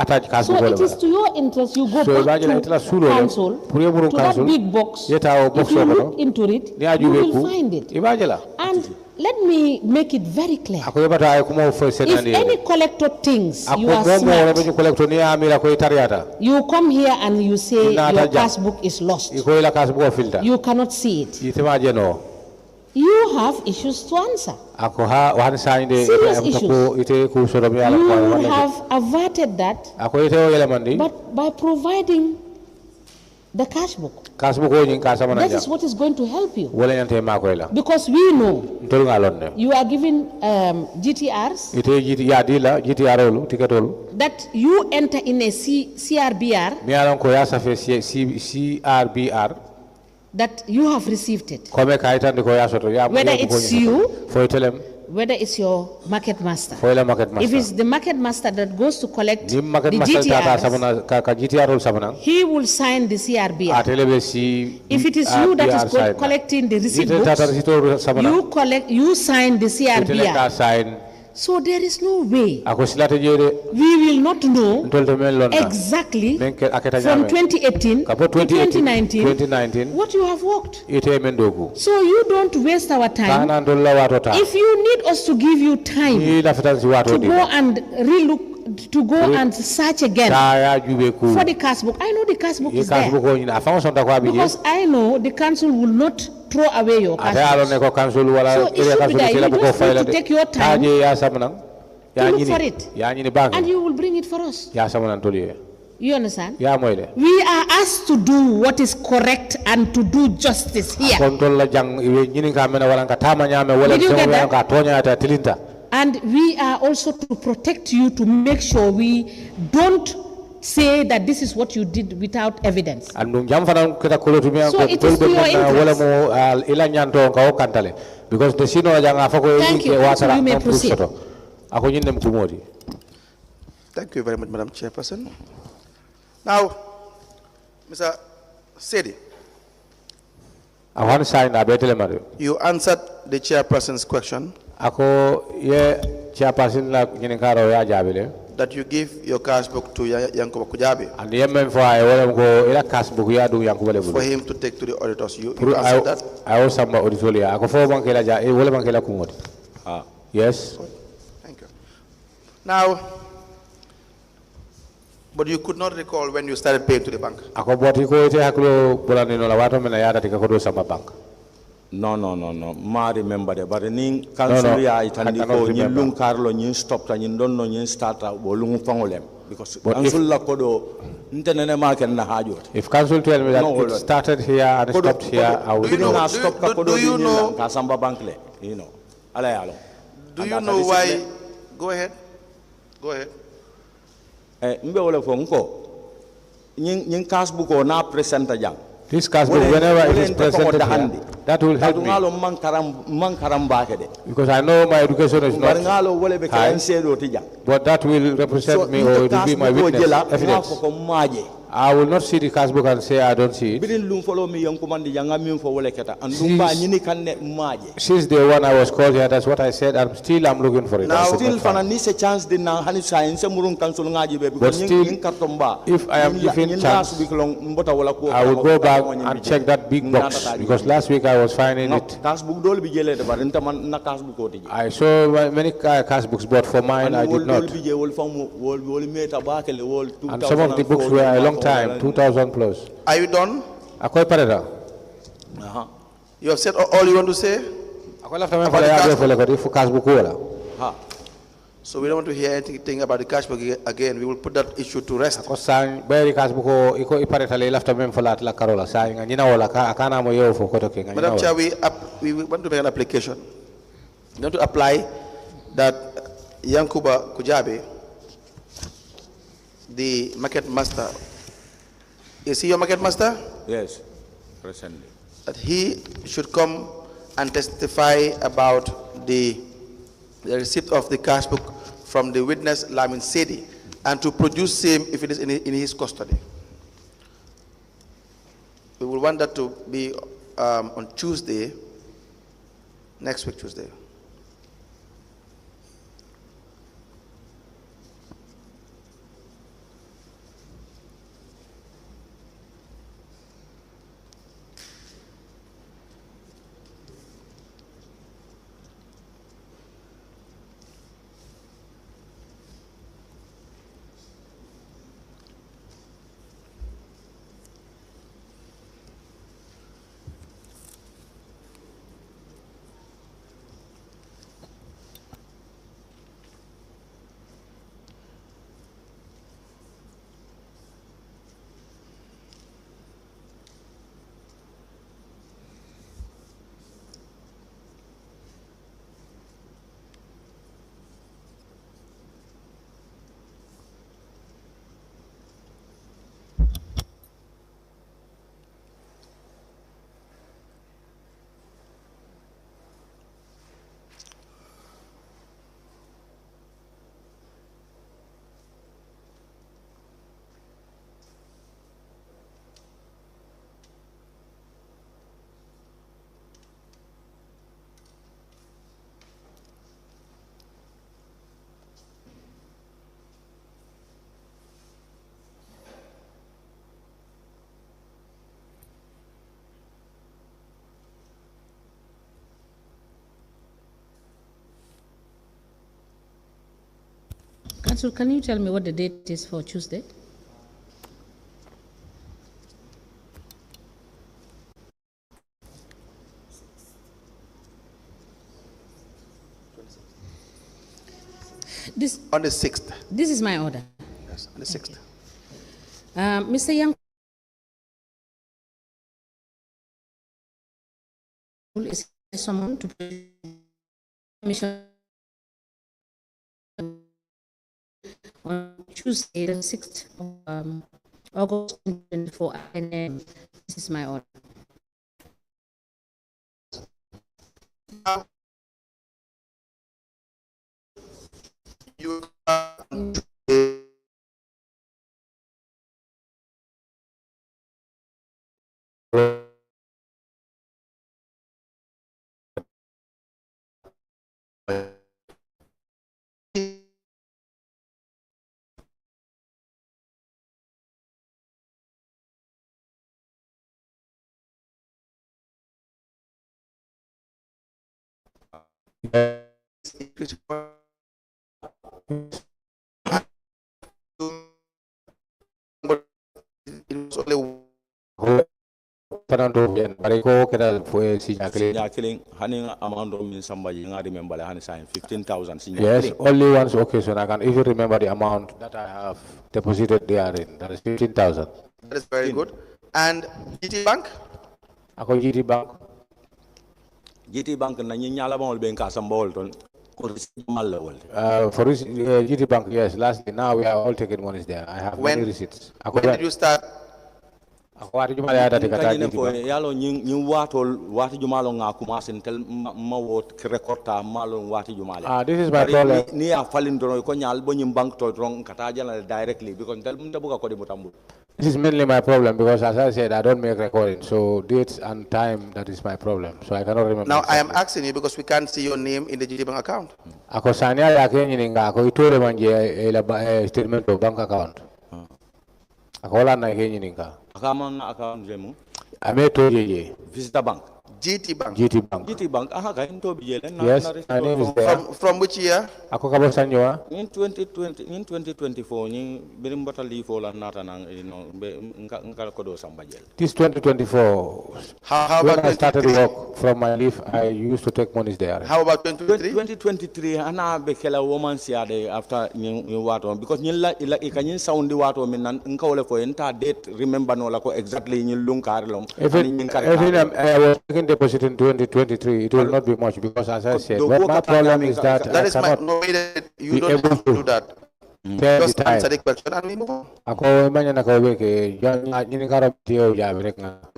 I: it is to your interest you go back to council, to that big box. If you look into it, you will find it. And let me make it very clear. If any collector thinks you are smart, you come here and you say your cash book is lost. You cannot see it. You have issues to answer. Serious issues. You have averted that but by providing the cash book. That is what is going to help you. Because we know you are given GTRs that you enter in a CRBR that you have received it. Whether it's you, whether it's your market master. If it's the market master that goes to collect the GTRs, he will sign the CRBR. If it is you that is collecting the receipt books, you sign the CRBR. So there is no way we will not know exactly from 2018 to 2019 what you have worked. So you don't waste our time. If you need us to give you time to go and relook, to go and search again for the cash book, I know the cash book is there. Because I know the council will not throw away your cash book. So it should be that you just need to take your time to look for it. And you will bring it for us. You understand?
G: Yeah, moile.
I: We are asked to do what is correct and to do justice here. Did you get that? And we are also to protect you, to make sure we don't say that this is what you did without evidence. So it is to your interest. Thank you. You may proceed.
F: Thank you very much, Madam Chairperson. Now, Mr. Sedi, you answered the chairperson's question that you give your cash book to Yankuba Kujabi for him to take to the auditors. You answered that?
G: Yes.
F: Thank you. Now, but you could not recall when you started paying to the bank.
H: No. Ma remember that. But ning council ya itandi ko nyin lung karlo nyin stop ta nyin don no nyin start bo lung fangolem because council la kodo ntenene ma ken na hajo.
G: If council tell me that it started here and stopped here, I will know.
H: Stop ka kodo you know ka samba bank le, you know. Ala yalo.
F: Do you know why? Go ahead.
H: Mbe wala fonko nyin cashbook o na presenta jang.
G: This cashbook, whenever it is presented here, that will help me. Because I know my education is not high, but that will represent me or it will be my witness, evidence. I will not see the cashbook and say I don't see it. Since day one I was called here, that's what I said, and still I'm looking for it.
F: Now,
G: but still, if I am given chance, I will go back and check that big box, because last week I was finding it. I saw many cashbooks, but for mine I did not. And some of the books were a long time, 2000 plus.
F: Are you done? You have said all you want to say? So we don't want to hear anything about the cash book again. We will put that issue to rest. Madam Chair, we want to make an application. We want to apply that Yankuba Kujabi, the market master, is he your market master?
H: Yes, presently.
F: That he should come and testify about the receipt of the cash book from the witness Lamin Sedi, and to produce same if it is in his custody. We will want that to be on Tuesday, next week Tuesday.
I: Council, can you tell me what the date is for Tuesday?
F: On the 6th.
I: This is my order.
F: Yes, on the 6th.
I: Mr. Young is someone to commission on Tuesday, the 6th of August 2024, and this is my order.
F: You
G: Yes, only once occasion I can even remember the amount that I have deposited therein. That is 15,000.
F: That is very good. And GT Bank?
G: Ako GT Bank.
H: GT Bank na nyala bangol ben kasambol ton.
G: For GT Bank, yes. Lastly, now we are all taking monies there. I have many receipts.
F: When did you start?
H: Yalo nyi wati jumalo nga kumasin tel mawot rekorta malo wati jumale.
G: This is my problem.
H: Ni a falin dono ko nyal bo nyim bank to drong kata jana directly because tel munda buka ko de mutambu.
G: This is mainly my problem because, as I said, I don't make recording. So dates and time, that is my problem. So I cannot remember.
F: Now I am asking you because we can't see your name in the GT Bank account.
G: Ako sanya ya kenyi ninga ako itore manje statement of bank account. Ako wala na kenyi ninga.
H: Account jemu.
G: Ame to jeje.
H: Visitor Bank.
F: GT Bank.
G: GT Bank.
H: GT Bank. Aha ka into bijele.
G: Yes, my name is there.
F: From which year?
G: Ako kabo sanyo.
H: In 2024 ni birim batali fo la nata nang nka kodo sambajel.
G: This 2024.
F: How
G: when
F: about
G: I started work from my leave, I used to take monies there.
F: How about 2023?
H: 2023 ana be kela woman siade after ni wato because ni la ikanyin sound wato min nan nka wole fo enta date remember no la ko exactly ni lunkar long.
G: Even I was taking deposit in 2023, it will not be much because, as I said, what my problem is that
F: that is my no way that you don't have to do that. Just answer the question and we move on. The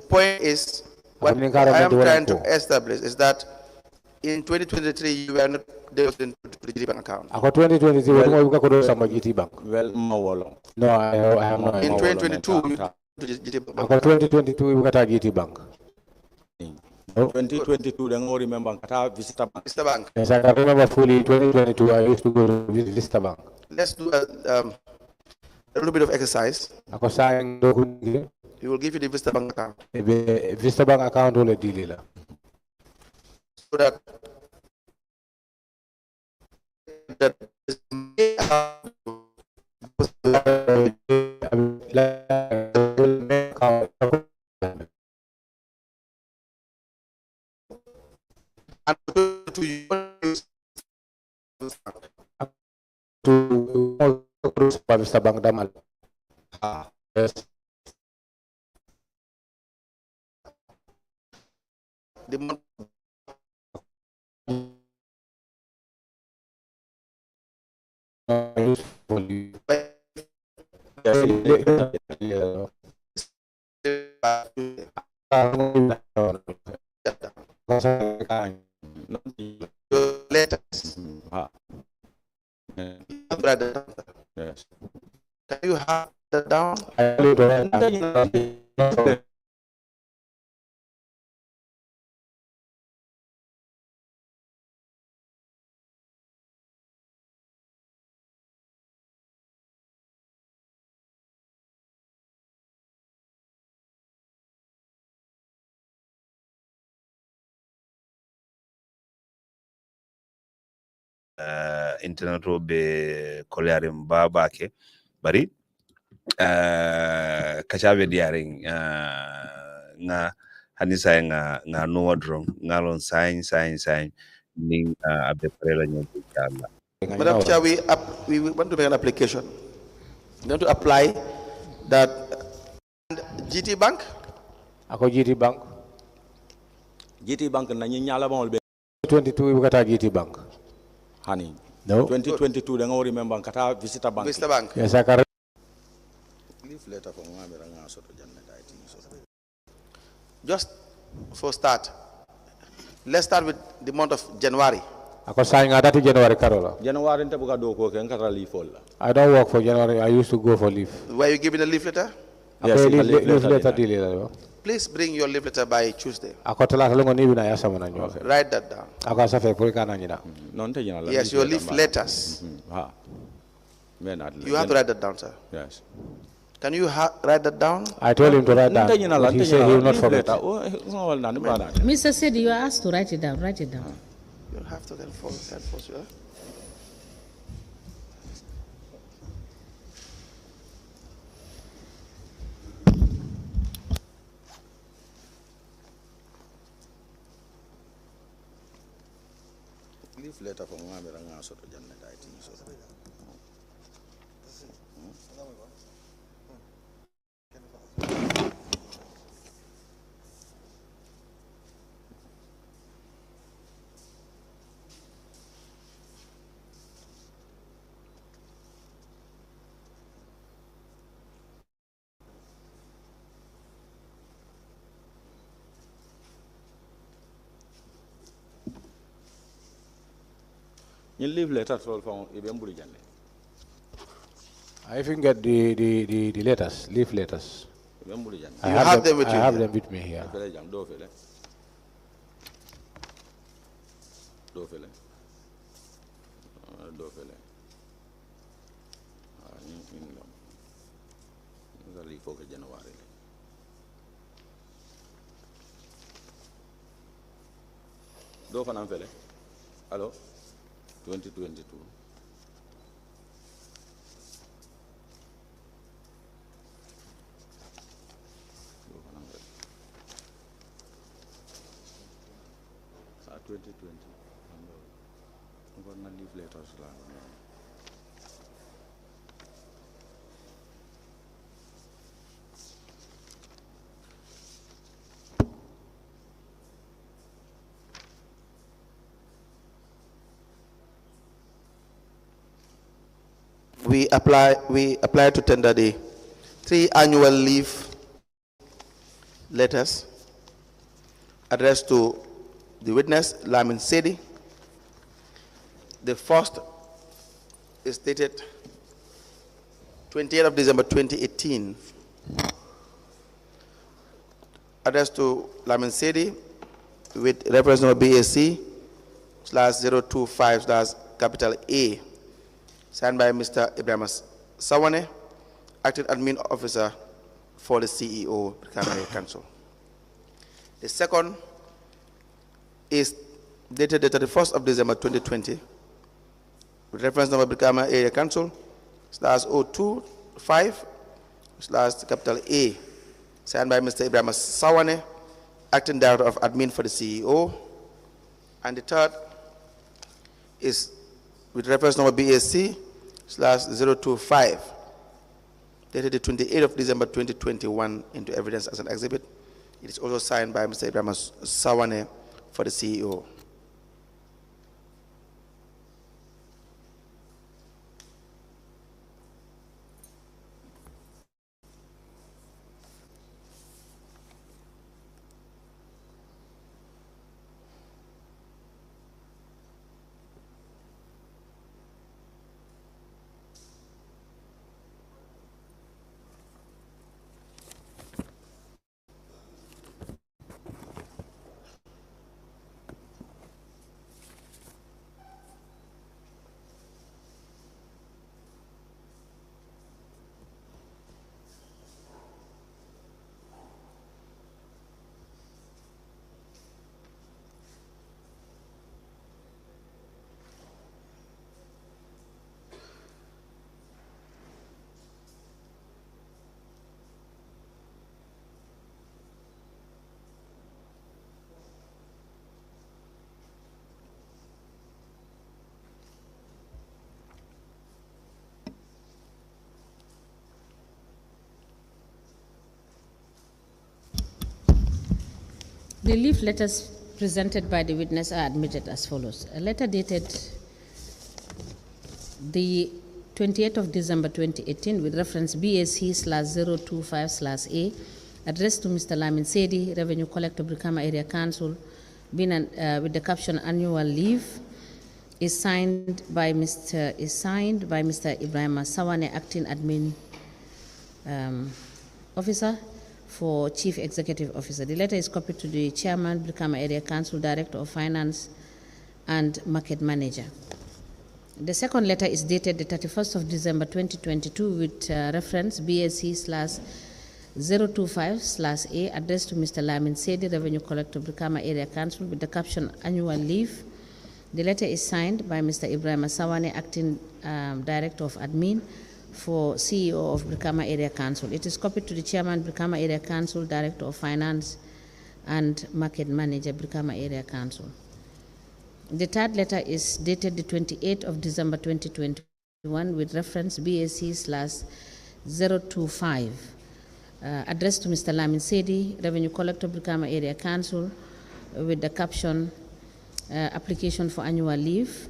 F: point is, what I am trying to establish is that in 2023 you were not depositing to the GT Bank account.
G: 2023, well, no, I have not.
F: In 2022, to the GT Bank.
G: 2022, we got a GT Bank.
H: 2022, then I remember Kata Visitor Bank.
F: Visitor Bank.
G: Yes, I can remember fully. 2022, I used to go to Visitor Bank.
F: Let's do a little bit of exercise. He will give you the Visitor Bank account.
G: Visitor Bank account will deal.
F: So that to
G: Visitor Bank Damal. Yes.
F: The month letters.
H: Yes.
F: Can you have that down?
D: internet o be kolare mbabake bari kachabe diaring nga hanisa nga no wadrong ngalon sign ning abe prela nyoto inshallah.
F: Madam Chair, we want to make an application. We want to apply that GT Bank.
G: Ako GT Bank.
H: GT Bank na nyala bangol be
G: 22 ibukata GT Bank.
H: Honey.
G: No.
H: 2022 nga remember kata Visitor Bank.
F: Visitor Bank.
G: Yes, I can.
H: Leave letter from ngamira nga soto janne daiti soto.
F: Just for start, let's start with the month of January.
G: Ako saying adati January karola.
H: January nte buka do ko ken kata leave all.
G: I don't work for January. I used to go for leave.
F: Were you given a leave letter?
H: Yes,
G: leave letter deal.
F: Please bring your leave letter by Tuesday.
G: Ako tala talongo ni bina yasa mona nyo.
F: Write that down.
G: Ako asafe puri kana nyina.
H: Non te nyala.
F: Yes, your leave letters.
H: Ha.
F: You have to write that down, sir.
H: Yes.
F: Can you write that down?
G: I told him to write down. But he said he will not forget.
I: Mr. Sedi, you are asked to write it down. Write it down.
F: You don't have to enforce, yeah?
H: Leave letter from ngamira nga soto janne daiti soto. You leave letters from Ibemburi Janne.
G: I even get the letters, leave letters.
F: I have them with you.
G: I have them with me here.
H: Hello? 2022. Sa 2020. I'm gonna leave letters.
F: We apply to tender the 3 annual leave letters addressed to the witness, Lamin Sedi. The first is dated 28th of December 2018, addressed to Lamin Sedi with reference number BAC /025/A, signed by Mr. Ibrahim Sawane, acting admin officer for the CEO, Mengbe Council. The second is dated the 31st of December 2020, with reference number Brikama Area Council /025/A, signed by Mr. Ibrahim Sawane, acting director of admin for the CEO. And the third is with reference number BAC/025, dated the 28th of December 2021, into evidence as an exhibit. It is also signed by Mr. Ibrahim Sawane for the CEO.
I: The leave letters presented by the witness are admitted as follows. A letter dated the 28th of December 2018 with reference BAC/025/A addressed to Mr. Lamin Sedi, Revenue Collector, Brikama Area Council, with the caption annual leave, is signed by Mr. Ibrahim Sawane, acting admin officer for Chief Executive Officer. The letter is copied to the Chairman, Brikama Area Council, Director of Finance and Market Manager. The second letter is dated the 31st of December 2022 with reference BAC/025/A addressed to Mr. Lamin Sedi, Revenue Collector, Brikama Area Council, with the caption annual leave. The letter is signed by Mr. Ibrahim Sawane, acting Director of Admin for CEO of Brikama Area Council. It is copied to the Chairman, Brikama Area Council, Director of Finance and Market Manager, Brikama Area Council. The third letter is dated the 28th of December 2021 with reference BAC/025 addressed to Mr. Lamin Sedi, Revenue Collector, Brikama Area Council, with the caption application for annual leave,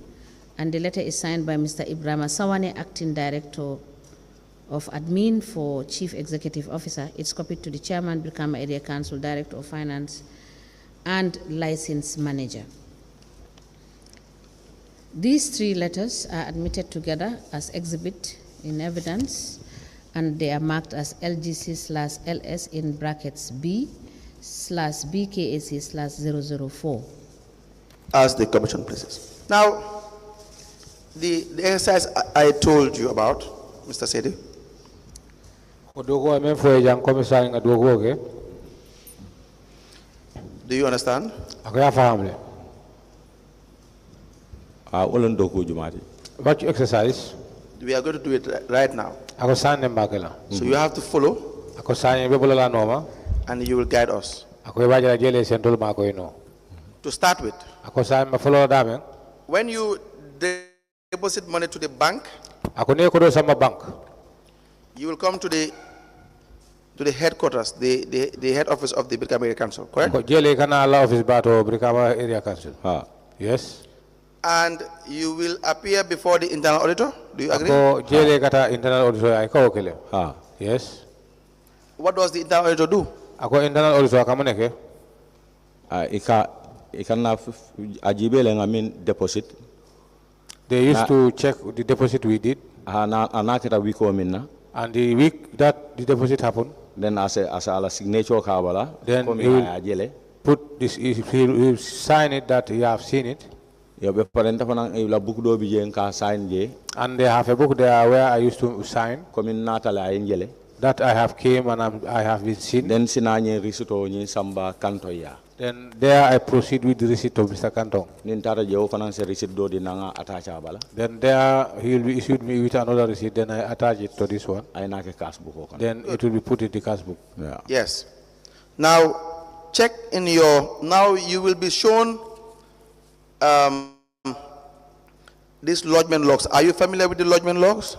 I: and the letter is signed by Mr. Ibrahim Sawane, acting Director of Admin for Chief Executive Officer. It's copied to the Chairman, Brikama Area Council, Director of Finance and License Manager. These three letters are admitted together as exhibit in evidence, and they are marked as LGC/LS in brackets B/BKAC/004.
F: As the Commission places. Now, the exercise I told you about, Mr. Sedi. Do you understand?
G: What exercise?
F: We are going to do it right now. So you have to follow, and you will guide us. To start with, when you deposit money to the bank, you will come to the headquarters, the head office of the Brikama Area Council, correct?
G: Yes.
F: And you will appear before the internal auditor. Do you agree?
G: Yes.
F: What does the internal auditor do?
H: Deposit.
G: They used to check the deposit we did. And the week that the deposit happened,
H: then as a signature
G: then he will put this, he will sign it that you have seen it. And they have a book there where I used to sign that I have came and I have been seen. Then there I proceed with the receipt of Mr. Kantong. Then there he will issue me with another receipt, then I attach it to this one. Then it will be put in the cash book.
H: Yeah.
F: Yes. Now check in your, now you will be shown these lodgment logs. Are you familiar with the lodgment logs?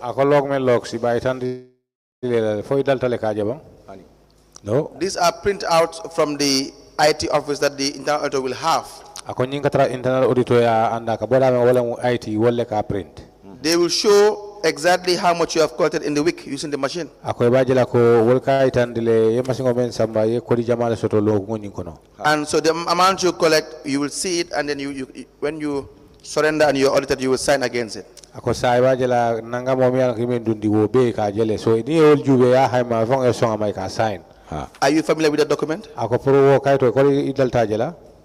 G: No.
F: These are print out from the IT office that the internal auditor will have. They will show exactly how much you have collected in the week using the machine. And so the amount you collect, you will see it, and then when you surrender and you're audited, you will sign against it. Are you familiar with that document?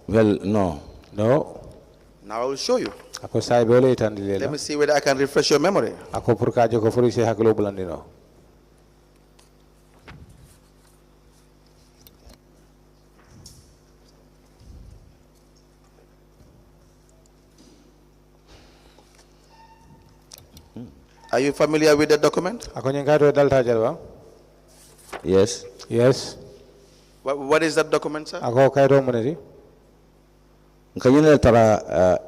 H: Well, no.
G: No.
F: Now I will show you. Let me see whether I can refresh your memory. Are you familiar with that document?
H: Yes.
G: Yes.
F: What is that document, sir?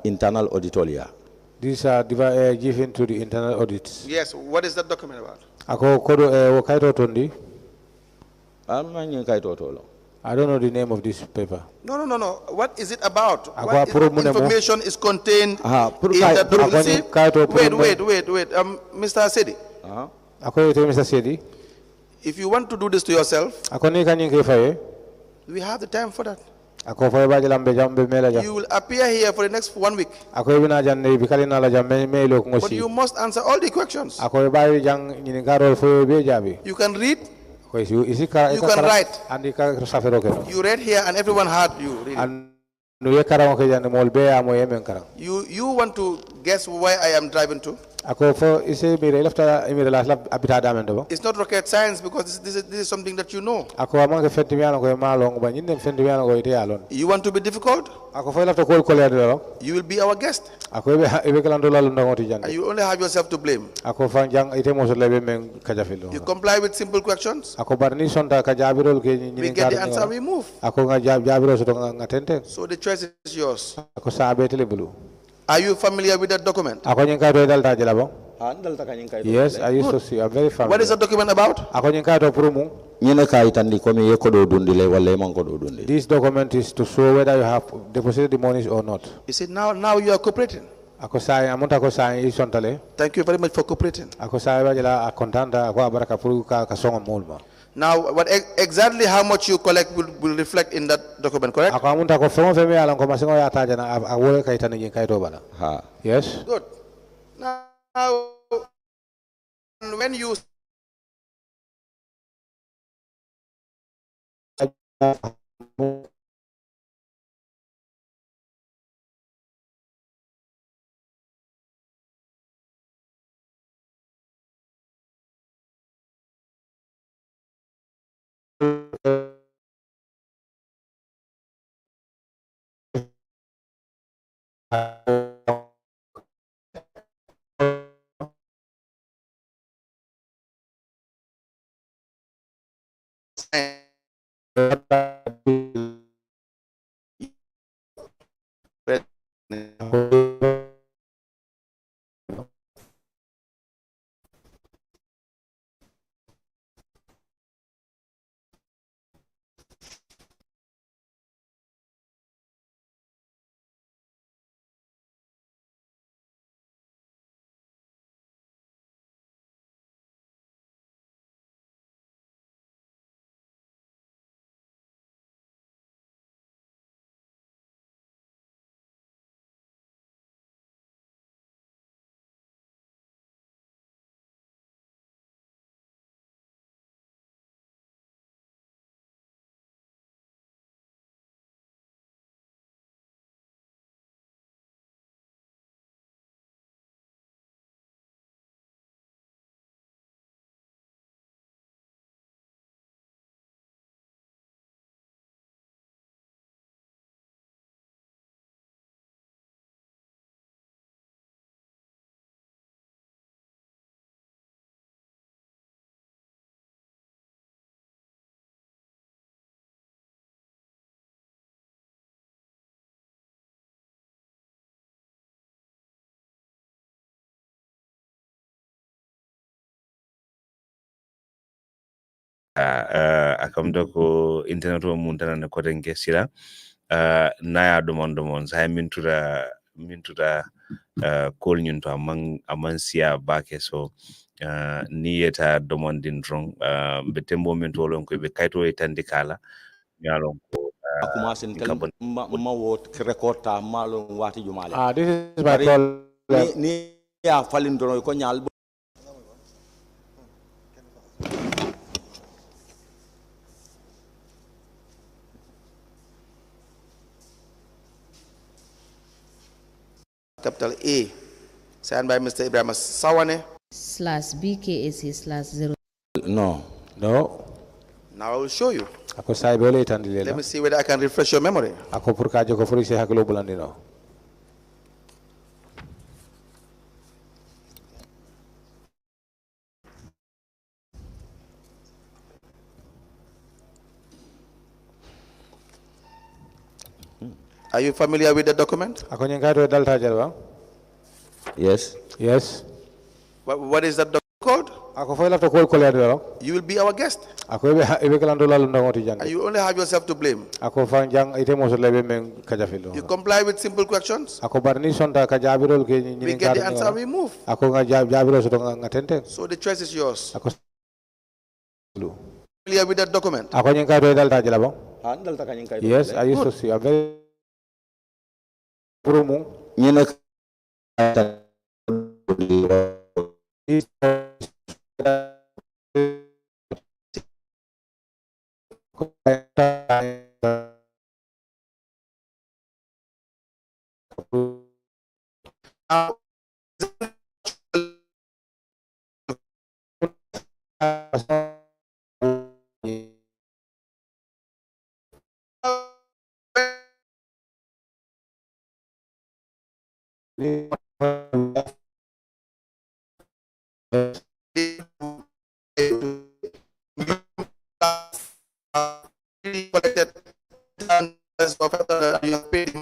H: Internal auditoria.
G: These are given to the internal audits.
F: Yes. What is that document about?
G: I don't know the name of this paper.
F: No. What is it about? What information is contained in that document? Wait. Mr. Sedi.
G: Mr. Sedi.
F: If you want to do this to yourself, we have the time for that. You will appear here for the next 1 week. But you must answer all the questions. You can read. You can write. You read here and everyone heard you reading. You want to guess where I am driving to? It's not rocket science because this is something that you know. You want to be difficult? You will be our guest. And you only have yourself to blame. You comply with simple questions. We get the answer, we move. So the choice is yours. Are you familiar with that document?
G: Yes, I used to see. I'm very familiar.
F: What is the document about?
G: This document is to show whether you have deposited the monies or not.
F: You see, now you are cooperating. Thank you very much for cooperating. Now, exactly how much you collect will reflect in that document, correct?
G: Yes.
F: Good. Now, when you
D: akamda ko internet o mun tan ko den gesira naya domon sa mintuda kol nyun to amman siya bake so ni yeta domondin drong be tembo men to lon ko be kayto e tandikala yalon ko
H: this is
G: my problem.
H: Ni ya falin dono ko nyal.
F: Capital A, signed by Mr. Ibrahim Sawane.
I: /BKAC/0.
G: No.
F: Now I will show you. Let me see whether I can refresh your memory. Are you familiar with the document?
H: Yes.
F: What is that document called? You will be our guest. And you only have yourself to blame. You comply with simple questions. We get the answer, we move. So the choice is yours. Familiar with that document?
G: Yes, I used to see. I'm very
F: collected you have paid.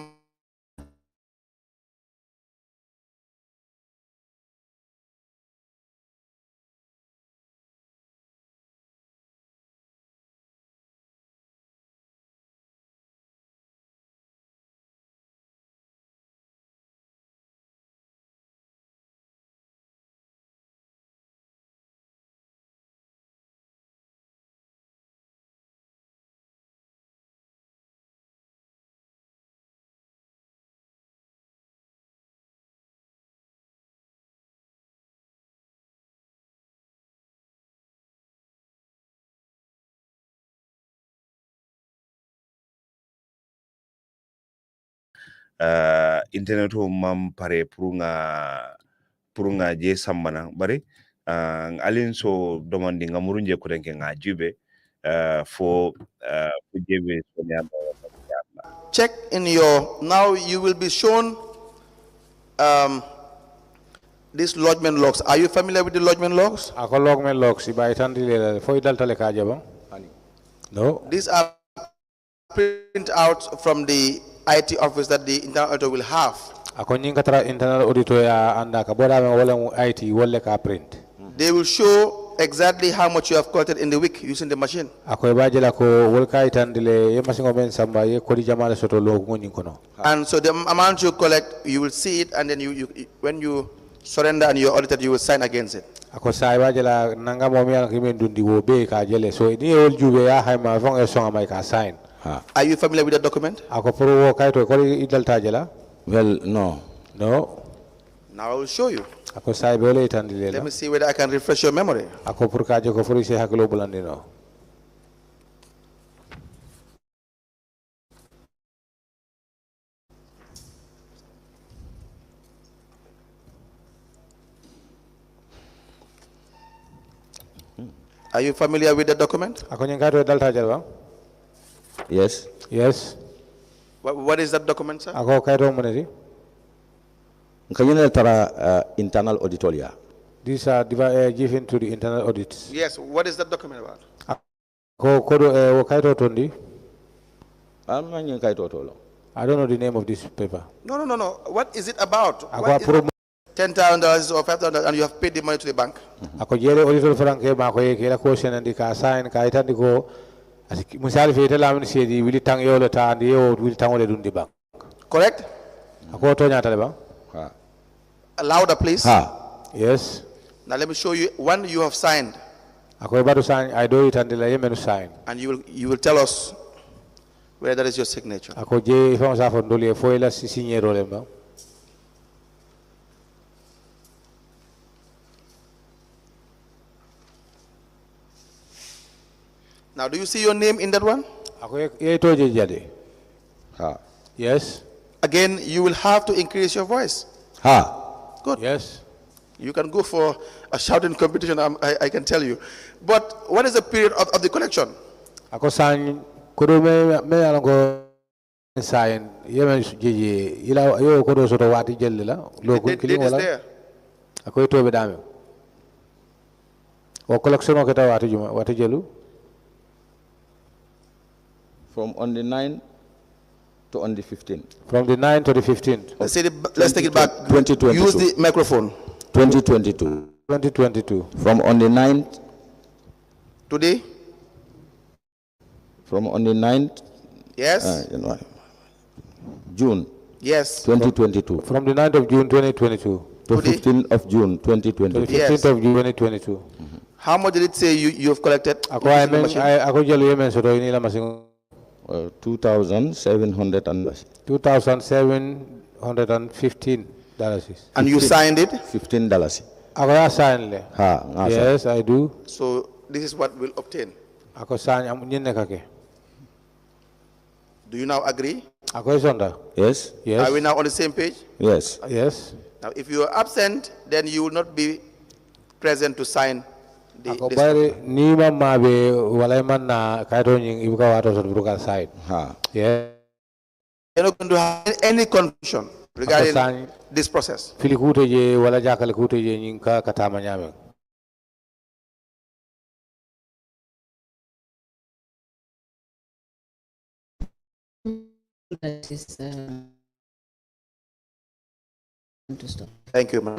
D: Internet ho mam pare purunga je sambana bari alin so domandi ngamurunje kurenke ngajube for jebe
F: Check in your, now you will be shown these lodgment logs. Are you familiar with the lodgment logs?
G: lodgment logs. No.
F: These are print out from the IT office that the internal auditor will have.
G: Internal auditor anda IT print.
F: They will show exactly how much you have collected in the week using the machine. And so the amount you collect, you will see it, and then you when you surrender and you're audited, you will sign against it. Are you familiar with that document?
H: Well, no.
G: No.
F: Now I will show you. Let me see whether I can refresh your memory. Are you familiar with the document?
H: Yes.
G: Yes.
F: What is that document, sir?
H: Internal auditoria.
G: These are given to the internal audits.
F: Yes. What is that document about?
G: I don't know the name of this paper.
F: No. What is it about? $10,000 or $5,000, and you have paid the money to the bank. Correct? Louder, please.
G: Yes.
F: Now let me show you one you have signed.
G: I do it until I sign.
F: And you will tell us where that is your signature. Now, do you see your name in that one?
G: Yes.
F: Again, you will have to increase your voice. Good.
G: Yes.
F: You can go for a shouting competition, I can tell you. But what is the period of the collection? The date is there.
H: From on the 9th to on the 15th.
G: From the 9th to the 15th.
F: Let's take it back.
H: 2022.
F: Use the microphone.
H: 2022.
G: 2022.
H: From on the 9th.
F: Today?
H: From on the 9th.
F: Yes.
H: June.
F: Yes.
H: 2022.
G: From the 9th of June 2022.
H: To 15th of June 2022.
G: To the 15th of June 2022.
F: How much did it say you have collected?
G: Ako 2,715 dollars.
F: And you signed it?
H: $15.
G: Ako signed it. Yes, I do.
F: So this is what we'll obtain.
G: Ako sign kake.
F: Do you now agree?
G: Ako isonda.
H: Yes.
G: Yes.
F: Are we now on the same page?
H: Yes.
G: Yes.
F: Now, if you are absent, then you will not be present to sign the.
G: Ako bari ni mama be walay man na kaito nying ibuka wato sa buruka side. Yeah.
F: You're not going to have any confusion regarding this process.
G: Filikute je wala jakale kute je nying ka katama nyame.
F: Thank you, ma'am.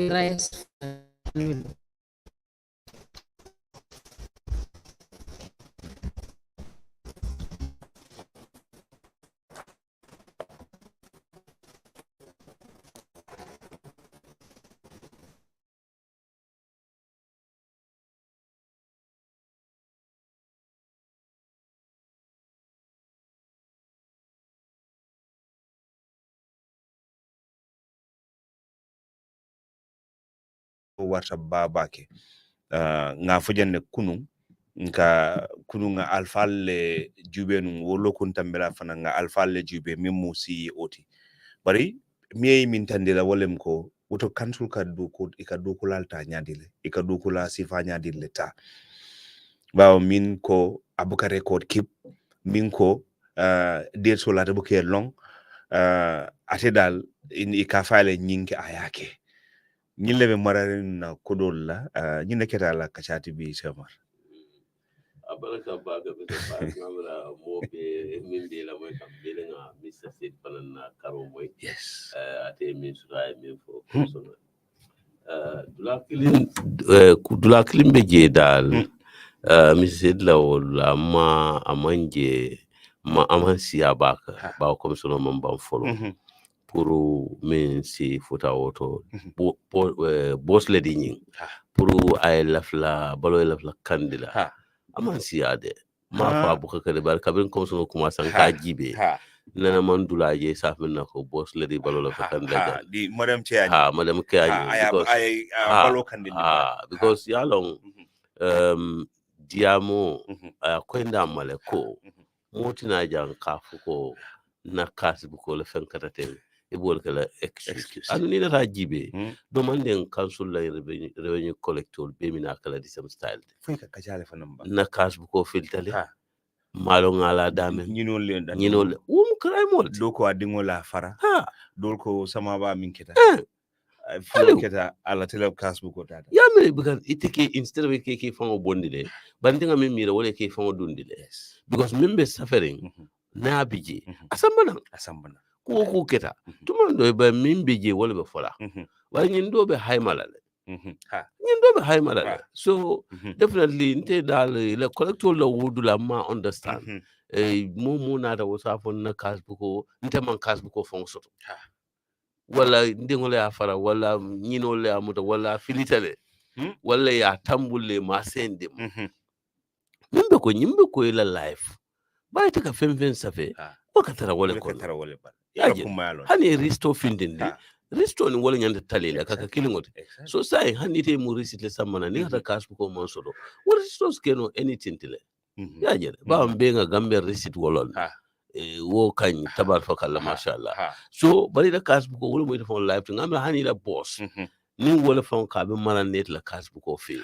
D: warta babake nga fojande kunu nga alfalle jube nun wolo kun tambela fana nga alfalle jube mimu si oti bari miye min tandila wolem ko woto kansul ka duko lalta nyadile ikadukula sifa nyadile ta bawo min ko abuka record keep min ko der so la buke long atedal in ikafale nyinke ayake ñille be mararin na kodol la ñi neketa la kachati bi semar
E: abalaka baga be ba ngamra mo be min be la moy kam be nga Mr. Sid fanan na karo moy
D: yes
E: ate min suray min fo personal dula kilim be je dal Mr. Sid la wala ma amanje ma amansi abaka ba ko sono man ban folo pour men si fota woto boss le di pour ay lafla balo lafla kandila aman si ade ma fa bu ka de bar kabin comme so kuma san ka jibe nana man dulaje saf men nako boss le di balo lafla kandila
D: di madam Tiani
E: madam Tiani
D: ay balo kandila
E: because ya long diamo kwenda male ko motina jan kafuko na kasbu ko le fenkata ibol kala excuse anu ni data jibe do man den council la revenue collector be mina kala disam style
D: fay ka jale fa namba
E: na kasbu ko filtale malo ngala dame
D: ñino le
E: kray mol
D: do ko adingo la fara do ko sama ba min kita keta ala tele kasbu ko tata
E: ya me because itike instead of ke fango bondile bandinga me mira wala ke fango dundile because membe suffering na bije asambana ko keta tumando be mimbe je wala be fola wala nyindo be haymala so definitely inte dal le collector la wudula ma understand mo na da wasafon na kasbu ko inte man kasbu ko fonso wala ndingole afara wala nyino le amuta wala filitale wala ya tambule ma sende nyimbe ko ila life ba ita ka femfen safe wakatara wala ko hani risto findindi risto ni wala nyanda talela kaka kilingote so sai hani te mu risit le samana ni hata kasbu ko monsodo what risto skeno anything tile ya jere ba mbenga gambe risit wolon wo kan tabar fakalla mashallah so bari da kasbu ko wala mo ita fon life ngamla hani la boss ni wala fon ka be maran net la kasbu ko fe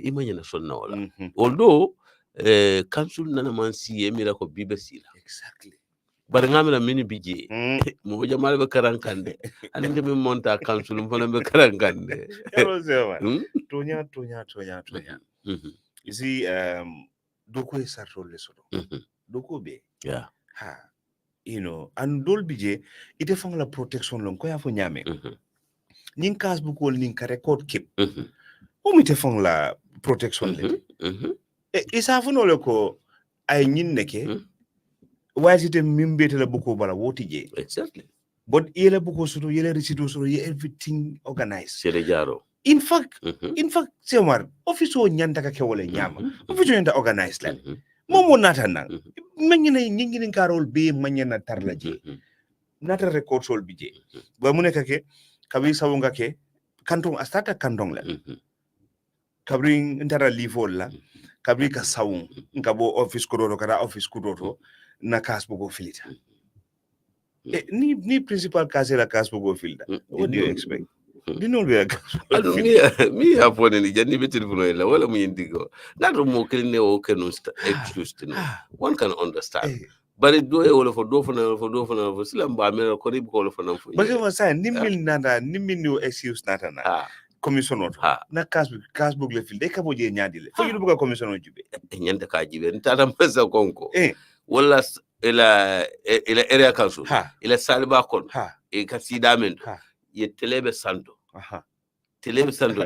E: imanya na sonna wala although council nana man si emira ko bibe sila
D: exactly
E: bari ngamira mini bije mo jamal be karankande ande mi monta council mo be karankande
D: tonya you see doko sarto le sodo doko be you know and dol bije ite fang la protection lon ko ya fo nyame nin kas bu ko nin ka record keep umite fong la protection le isa funo le ko ay ñin neke wasite mimbe te la buko bala woti je
E: exactly
D: but yele buko suto yele receipt suto everything organized
E: sele jaro
D: in fact semar office o nyanda ka kewole nyama office o nyanda organized la momo nata nang manyina nyingini karol be manyina tarla je nata record sol bije ba mu nekk ke kabi sawunga ke kantong astata kantong la kabri ntara livol la kabri ka sawung ngabo office kudoto kada office kudoto na kasbugo filita ni principal kasela kasbugo filita what do you expect dino be
E: mi ha pone ni janni be telefono la wala mu indigo nato mo kelne o kenu excuse no one can understand bari do e wala fo do fo silam ba me ko rib ko wala fo nan fo
D: parce que ça nimil nanda nimil no excuse nata na commission auto na kasbook le fil de ka boje nyaadi le fo yu buga commission o jube
E: nyanta ka jibe tata masa konko wala ila area council ila saliba kon e ka sidamen ye telebe santo telebe santo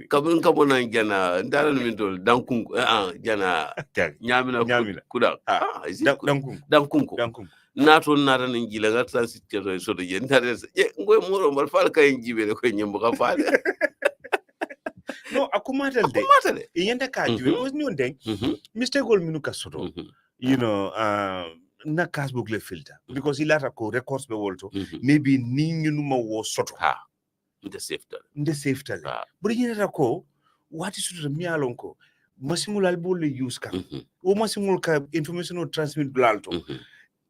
E: kabun kabona jana ndala min tol dankunku jana nyamina kuda dankunku nato nata nan gila ga transit to so de ndata ye ngoy moro mal fal kay jibe ko nyembo ka fal
D: no akumatal de yenda ka jibe was non den mistake gol minu ka soto you know na kasbook le filter because ilata ko records be wolto maybe ninyu numa wo soto
E: nde
D: safety buri nyina ko wati soto mi alonko masimul albol le use kan o masimul ka information o transmit blalto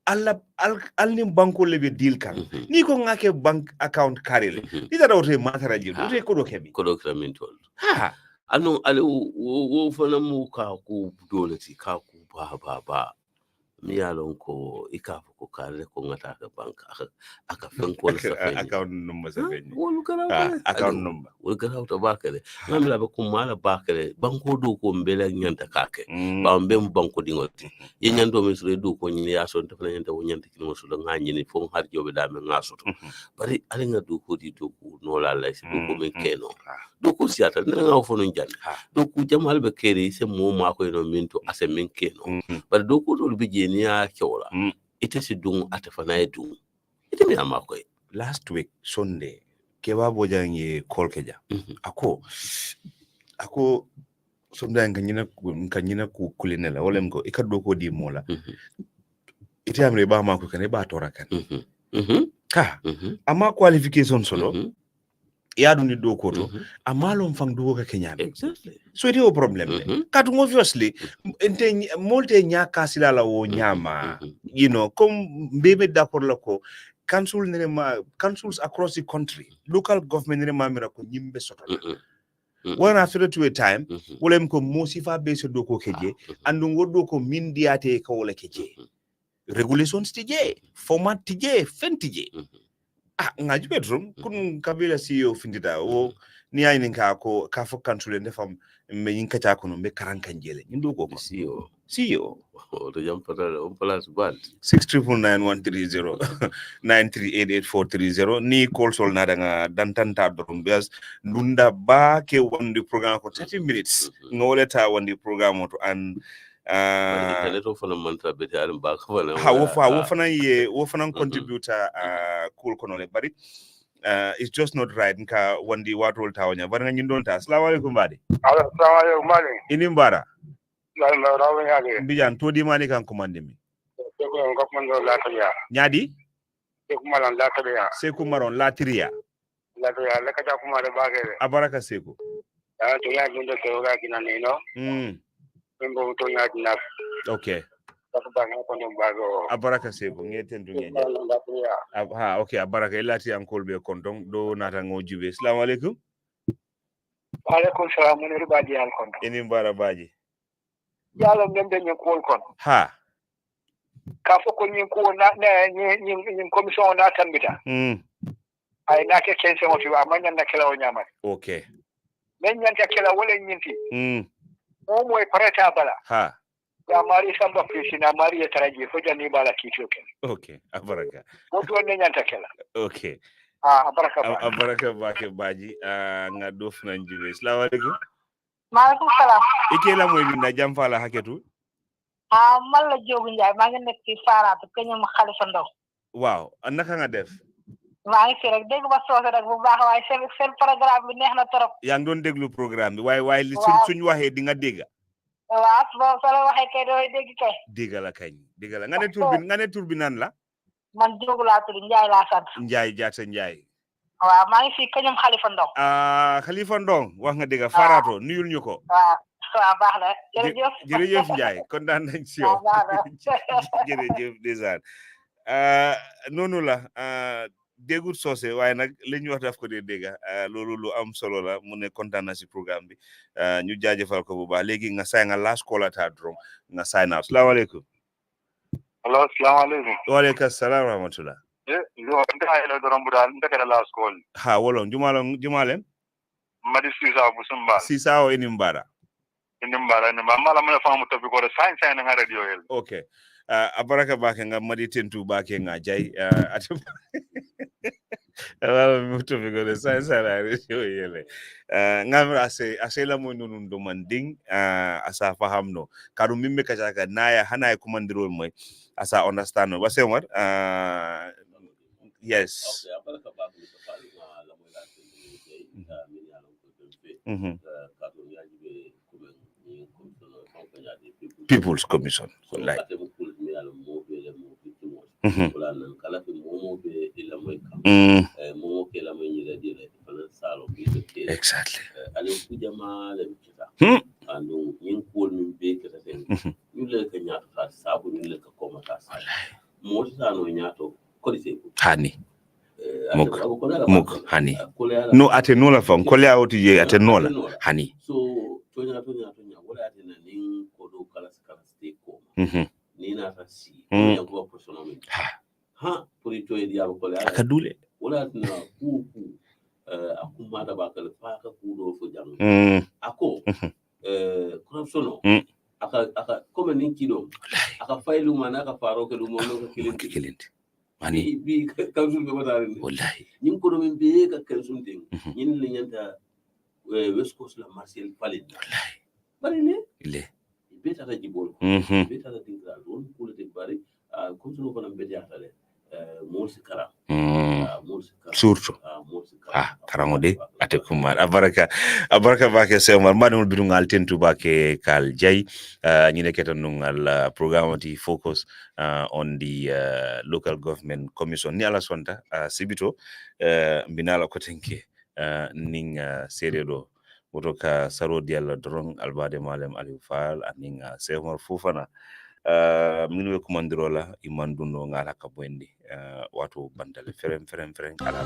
D: al ni banko le be deal kan ni ko ngake bank account karele ni da wote matara je do ko do kebi
E: ko do kramin tol anu ale wo fana mu ka ku dolati ka ku ba mi yalon ko ikafu ko kare ko ngata ka bank aka fen ko sa fen
D: account number sa fen
E: wolu kala
D: account number
E: wol kala to bakale ngamla ba ko mala bakale banko do ko mbele nyanta kake ba mbem banko dingoti ye nyanto mi sure do ko ni ya son to fana nyanta wo nyanta kilo so do ngani ni fo har jobe da me ngasoto bari ale nga do ko di do ko no la la si do ko men keno do ko siata nga fo no njan do ko jamal be kere se mo ma ko no minto ase men keno bari do ko do be ni ya kyola ite si dung atafana e dung ite mi amakoy
D: last week Sunday kewa bojang ye call keja ako somda nganyina ku kulinela wala mko ikado ko di mola ite amre ba ma ko kan ba tora kan ama qualification solo yadu ni do ko to amalo mfang do ka kenyame
E: exactly
D: so ite o problem katu obviously ente molte nyaka silala wo nyama you know comme bebe d'accord la ko councils across the country local government ne mamira ko nyimbe soto when after to a time wolem ko mosifa be so do ko keje andu ngodo ko mindiate ka wala keje regulations tije format tije fentije ngaji bedroom kun kabila CEO findita wo ni ay ninka ko ka fo council ne fam me yin kata ko no be karankan jele ndu ko CEO
E: to jam patala on place bad
D: 6999130 9388430 ni call sol na daga dantanta drum bias ndunda ba ke wonde programme ko 30 minutes ngoleta wonde programme to an
E: internet o fana mantra be tan ba ko wala
D: wo fana contributor cool kono le bari it's just not right nka wandi watol tawnya bar nga nyindon ta assalamu alaikum badi
J: assalamu alaikum mali
D: ini mbara
J: la rawe yage
D: mbijan to di mani kan commande mi
J: ko ngakman la tariya
D: nyadi
J: ko malan la tariya
D: seku maron la tiriya
J: la ka ta kuma da bagere
D: abaraka seku
J: to ya gindo ko ga kinane no mbo to ya dina
D: okay abaraka seko ngeten to ngenya okay abaraka elati ankol be kontong do nata ngo jibe assalamu alaikum
J: wa alaikum salam mun ribadi al kontong
D: ini mbara baji
J: yalla ngembe nyen ko kon ka fo ko nyen ko na nyen commission na tambita ay na ke kense mo fi amanya na kala o nyama
D: okay
J: men nyanta kala wala nyinti mo moy pareta bala ya mari samba na mari ya taraji foja ni bala kitio ken
D: okay abaraka
J: moto ne nyanta kala
D: okay Abaraka bake baji nga dof na njube. Assalamu alaikum.
K: Maaleykum salaam.
D: Ike la moy binda jam fala haketu.
K: Man la Jogu Njaay maa ngi nekk ci Faaraatu keñum Xalifa Ndaw.
D: Waaw, naka nga def?
K: maa ngi fi rek dégg ba soose rek bu baax waaye seen programme bi neex na trop.
D: Yaa ngi doon déglu programme bi waaye li suñ waxee di nga dégg.
K: waaw soo la waxee kay dooy dégg kay.
D: Dégg la kañ. Nga ne tur bi nan la?
K: Man Jogu laa tudd Njaay laa sant.
D: Njaay jaata Njaay.
K: waaw maa ngi fi keñum Xalifa Ndaw.
D: Xalifa Ndaw wax nga dégg Faaraatu nuyul ñu ko.
K: waaw baax na
D: jërëjëf Njaay kontaan nañ si yow. jërëjëf ndeysaan noonu la déggut soose waaye nag li ñu wax daf ko dee dégg loolu lu am solo la mu ne kontaan na si programme bi ñu jaajëfal ko bu baax léegi nga say nga last call ata dron nga sign out. Salaamaaleykum.
J: Hello, salaamaaleykum.
D: Waaleykum salaam wa rahmatullah.
J: Yo nda ila doron budal ndekere last call.
D: Ha wolon jumalem
J: Madi Sisa bu Sumba.
D: Sisa o inimbara.
J: Inimbara ni mala mala famu topic ko science nga radio el.
D: Okay. Abaraka bake nga madi tentu bake nga jay wala mi topic ko science nga radio el. Ngamra ase la mo nunu do manding asa fahamno kadu mimme kachaka naya hana kumandiro moy asa understand no wase war yes. People's Commission. Like. Exactly. Honey. Muk honey. No ate nola fam kolya oti je ate nola honey.
E: So tonya wala ate na ning kodo kala steko. Ni na rasi ya kwa personally. Ha purito ya kolya.
D: Akadule.
E: Wala ate na kuku akumada bakal paka kudo fo jang. Ako corruption aka comme nin kido aka failu mana aka faro ke lumo no kilint. Mani bi kansul be batare wallahi ñing ko do min be ka kansul ding ñin li ñanta west coast la martial palid wallahi bari le be tata jibol be tata dingra don ko le bari kansul ko na be jaatale morsi kara
D: surtout karango de ate kumar abaraka bake sewmar madum bidungal tentu bake kal jay ñine ketan nungal programme ti focus on the local government commission ni ala sonta sibito binala ko tenke ning seredo woto ka saro dial drong albade malem aliou fall aning sewmar fofana min we kumandiro la imanduno ngala ka bondi watu bandale ferem kala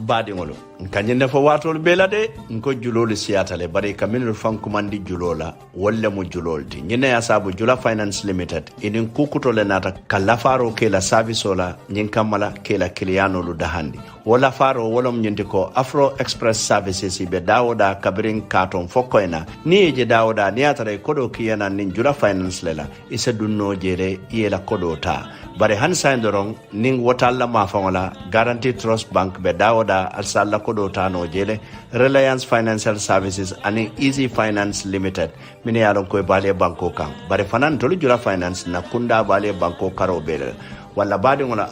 A: baadiŋolu kañinde fo waatolu bee la de nko juloolu siyaata le bari ka minnu fankumandi juloo la wolu lemu juloolu ti ñine ye saabu jula finance limited iniŋ kukuto le naata ka lafaaroo ke la serviceoo la ñiŋ kamma la ke la kiliyaanoolu dahandi wo lafaaroo wo lemu ñinti ko afro express services be daawoda kabiriŋ kaatoŋ fo koy na niŋ ye je daawoda niŋ ye a tara i kodoo kiyanan niŋ jula finance le la i se dunnoo je le i ye la kodoo taa bari hani sayin doroŋ niŋ wotal la maafaŋo la guarantee trust bank be daawoda alsa la kodoo taanoo jele Reliance Financial Services ani Easy Finance Limited mine ye a loŋ ko i baalee banko kaŋ bari fanaŋ tolu jula finance na kunda baalee banko karoo bee le walla baadiŋo la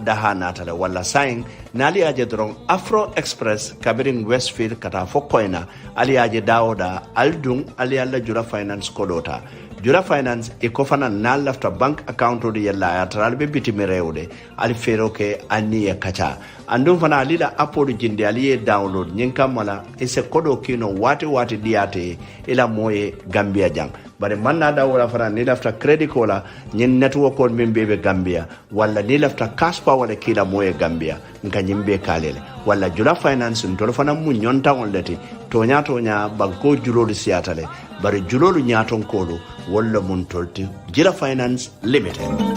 A: daha naata le walla sayin naali ye a je doroŋ Afro Express kabiriŋ Westfield ka taa fo koyna ali ye a je daawoda ali duŋ ali ye alla jula finance kodoo taa jura finance e ko fana na lafta bank account do yella ya tral be bitimi rewde ali fero ke anni ya kacha andum fana ali la apple jinde ali e download nyin kamala e se kodo kino wati diate ila moye Gambia jang bare manna da wala fana ni lafta credit kola nyin network ko min bebe Gambia wala ni lafta cash power wala kila moye Gambia nka nyimbe kalele wala jura finance ntolo fana mu nyonta on leti tonya banko julolu siatale bare julolu nyaton kolo wala mun tolti jira finance limited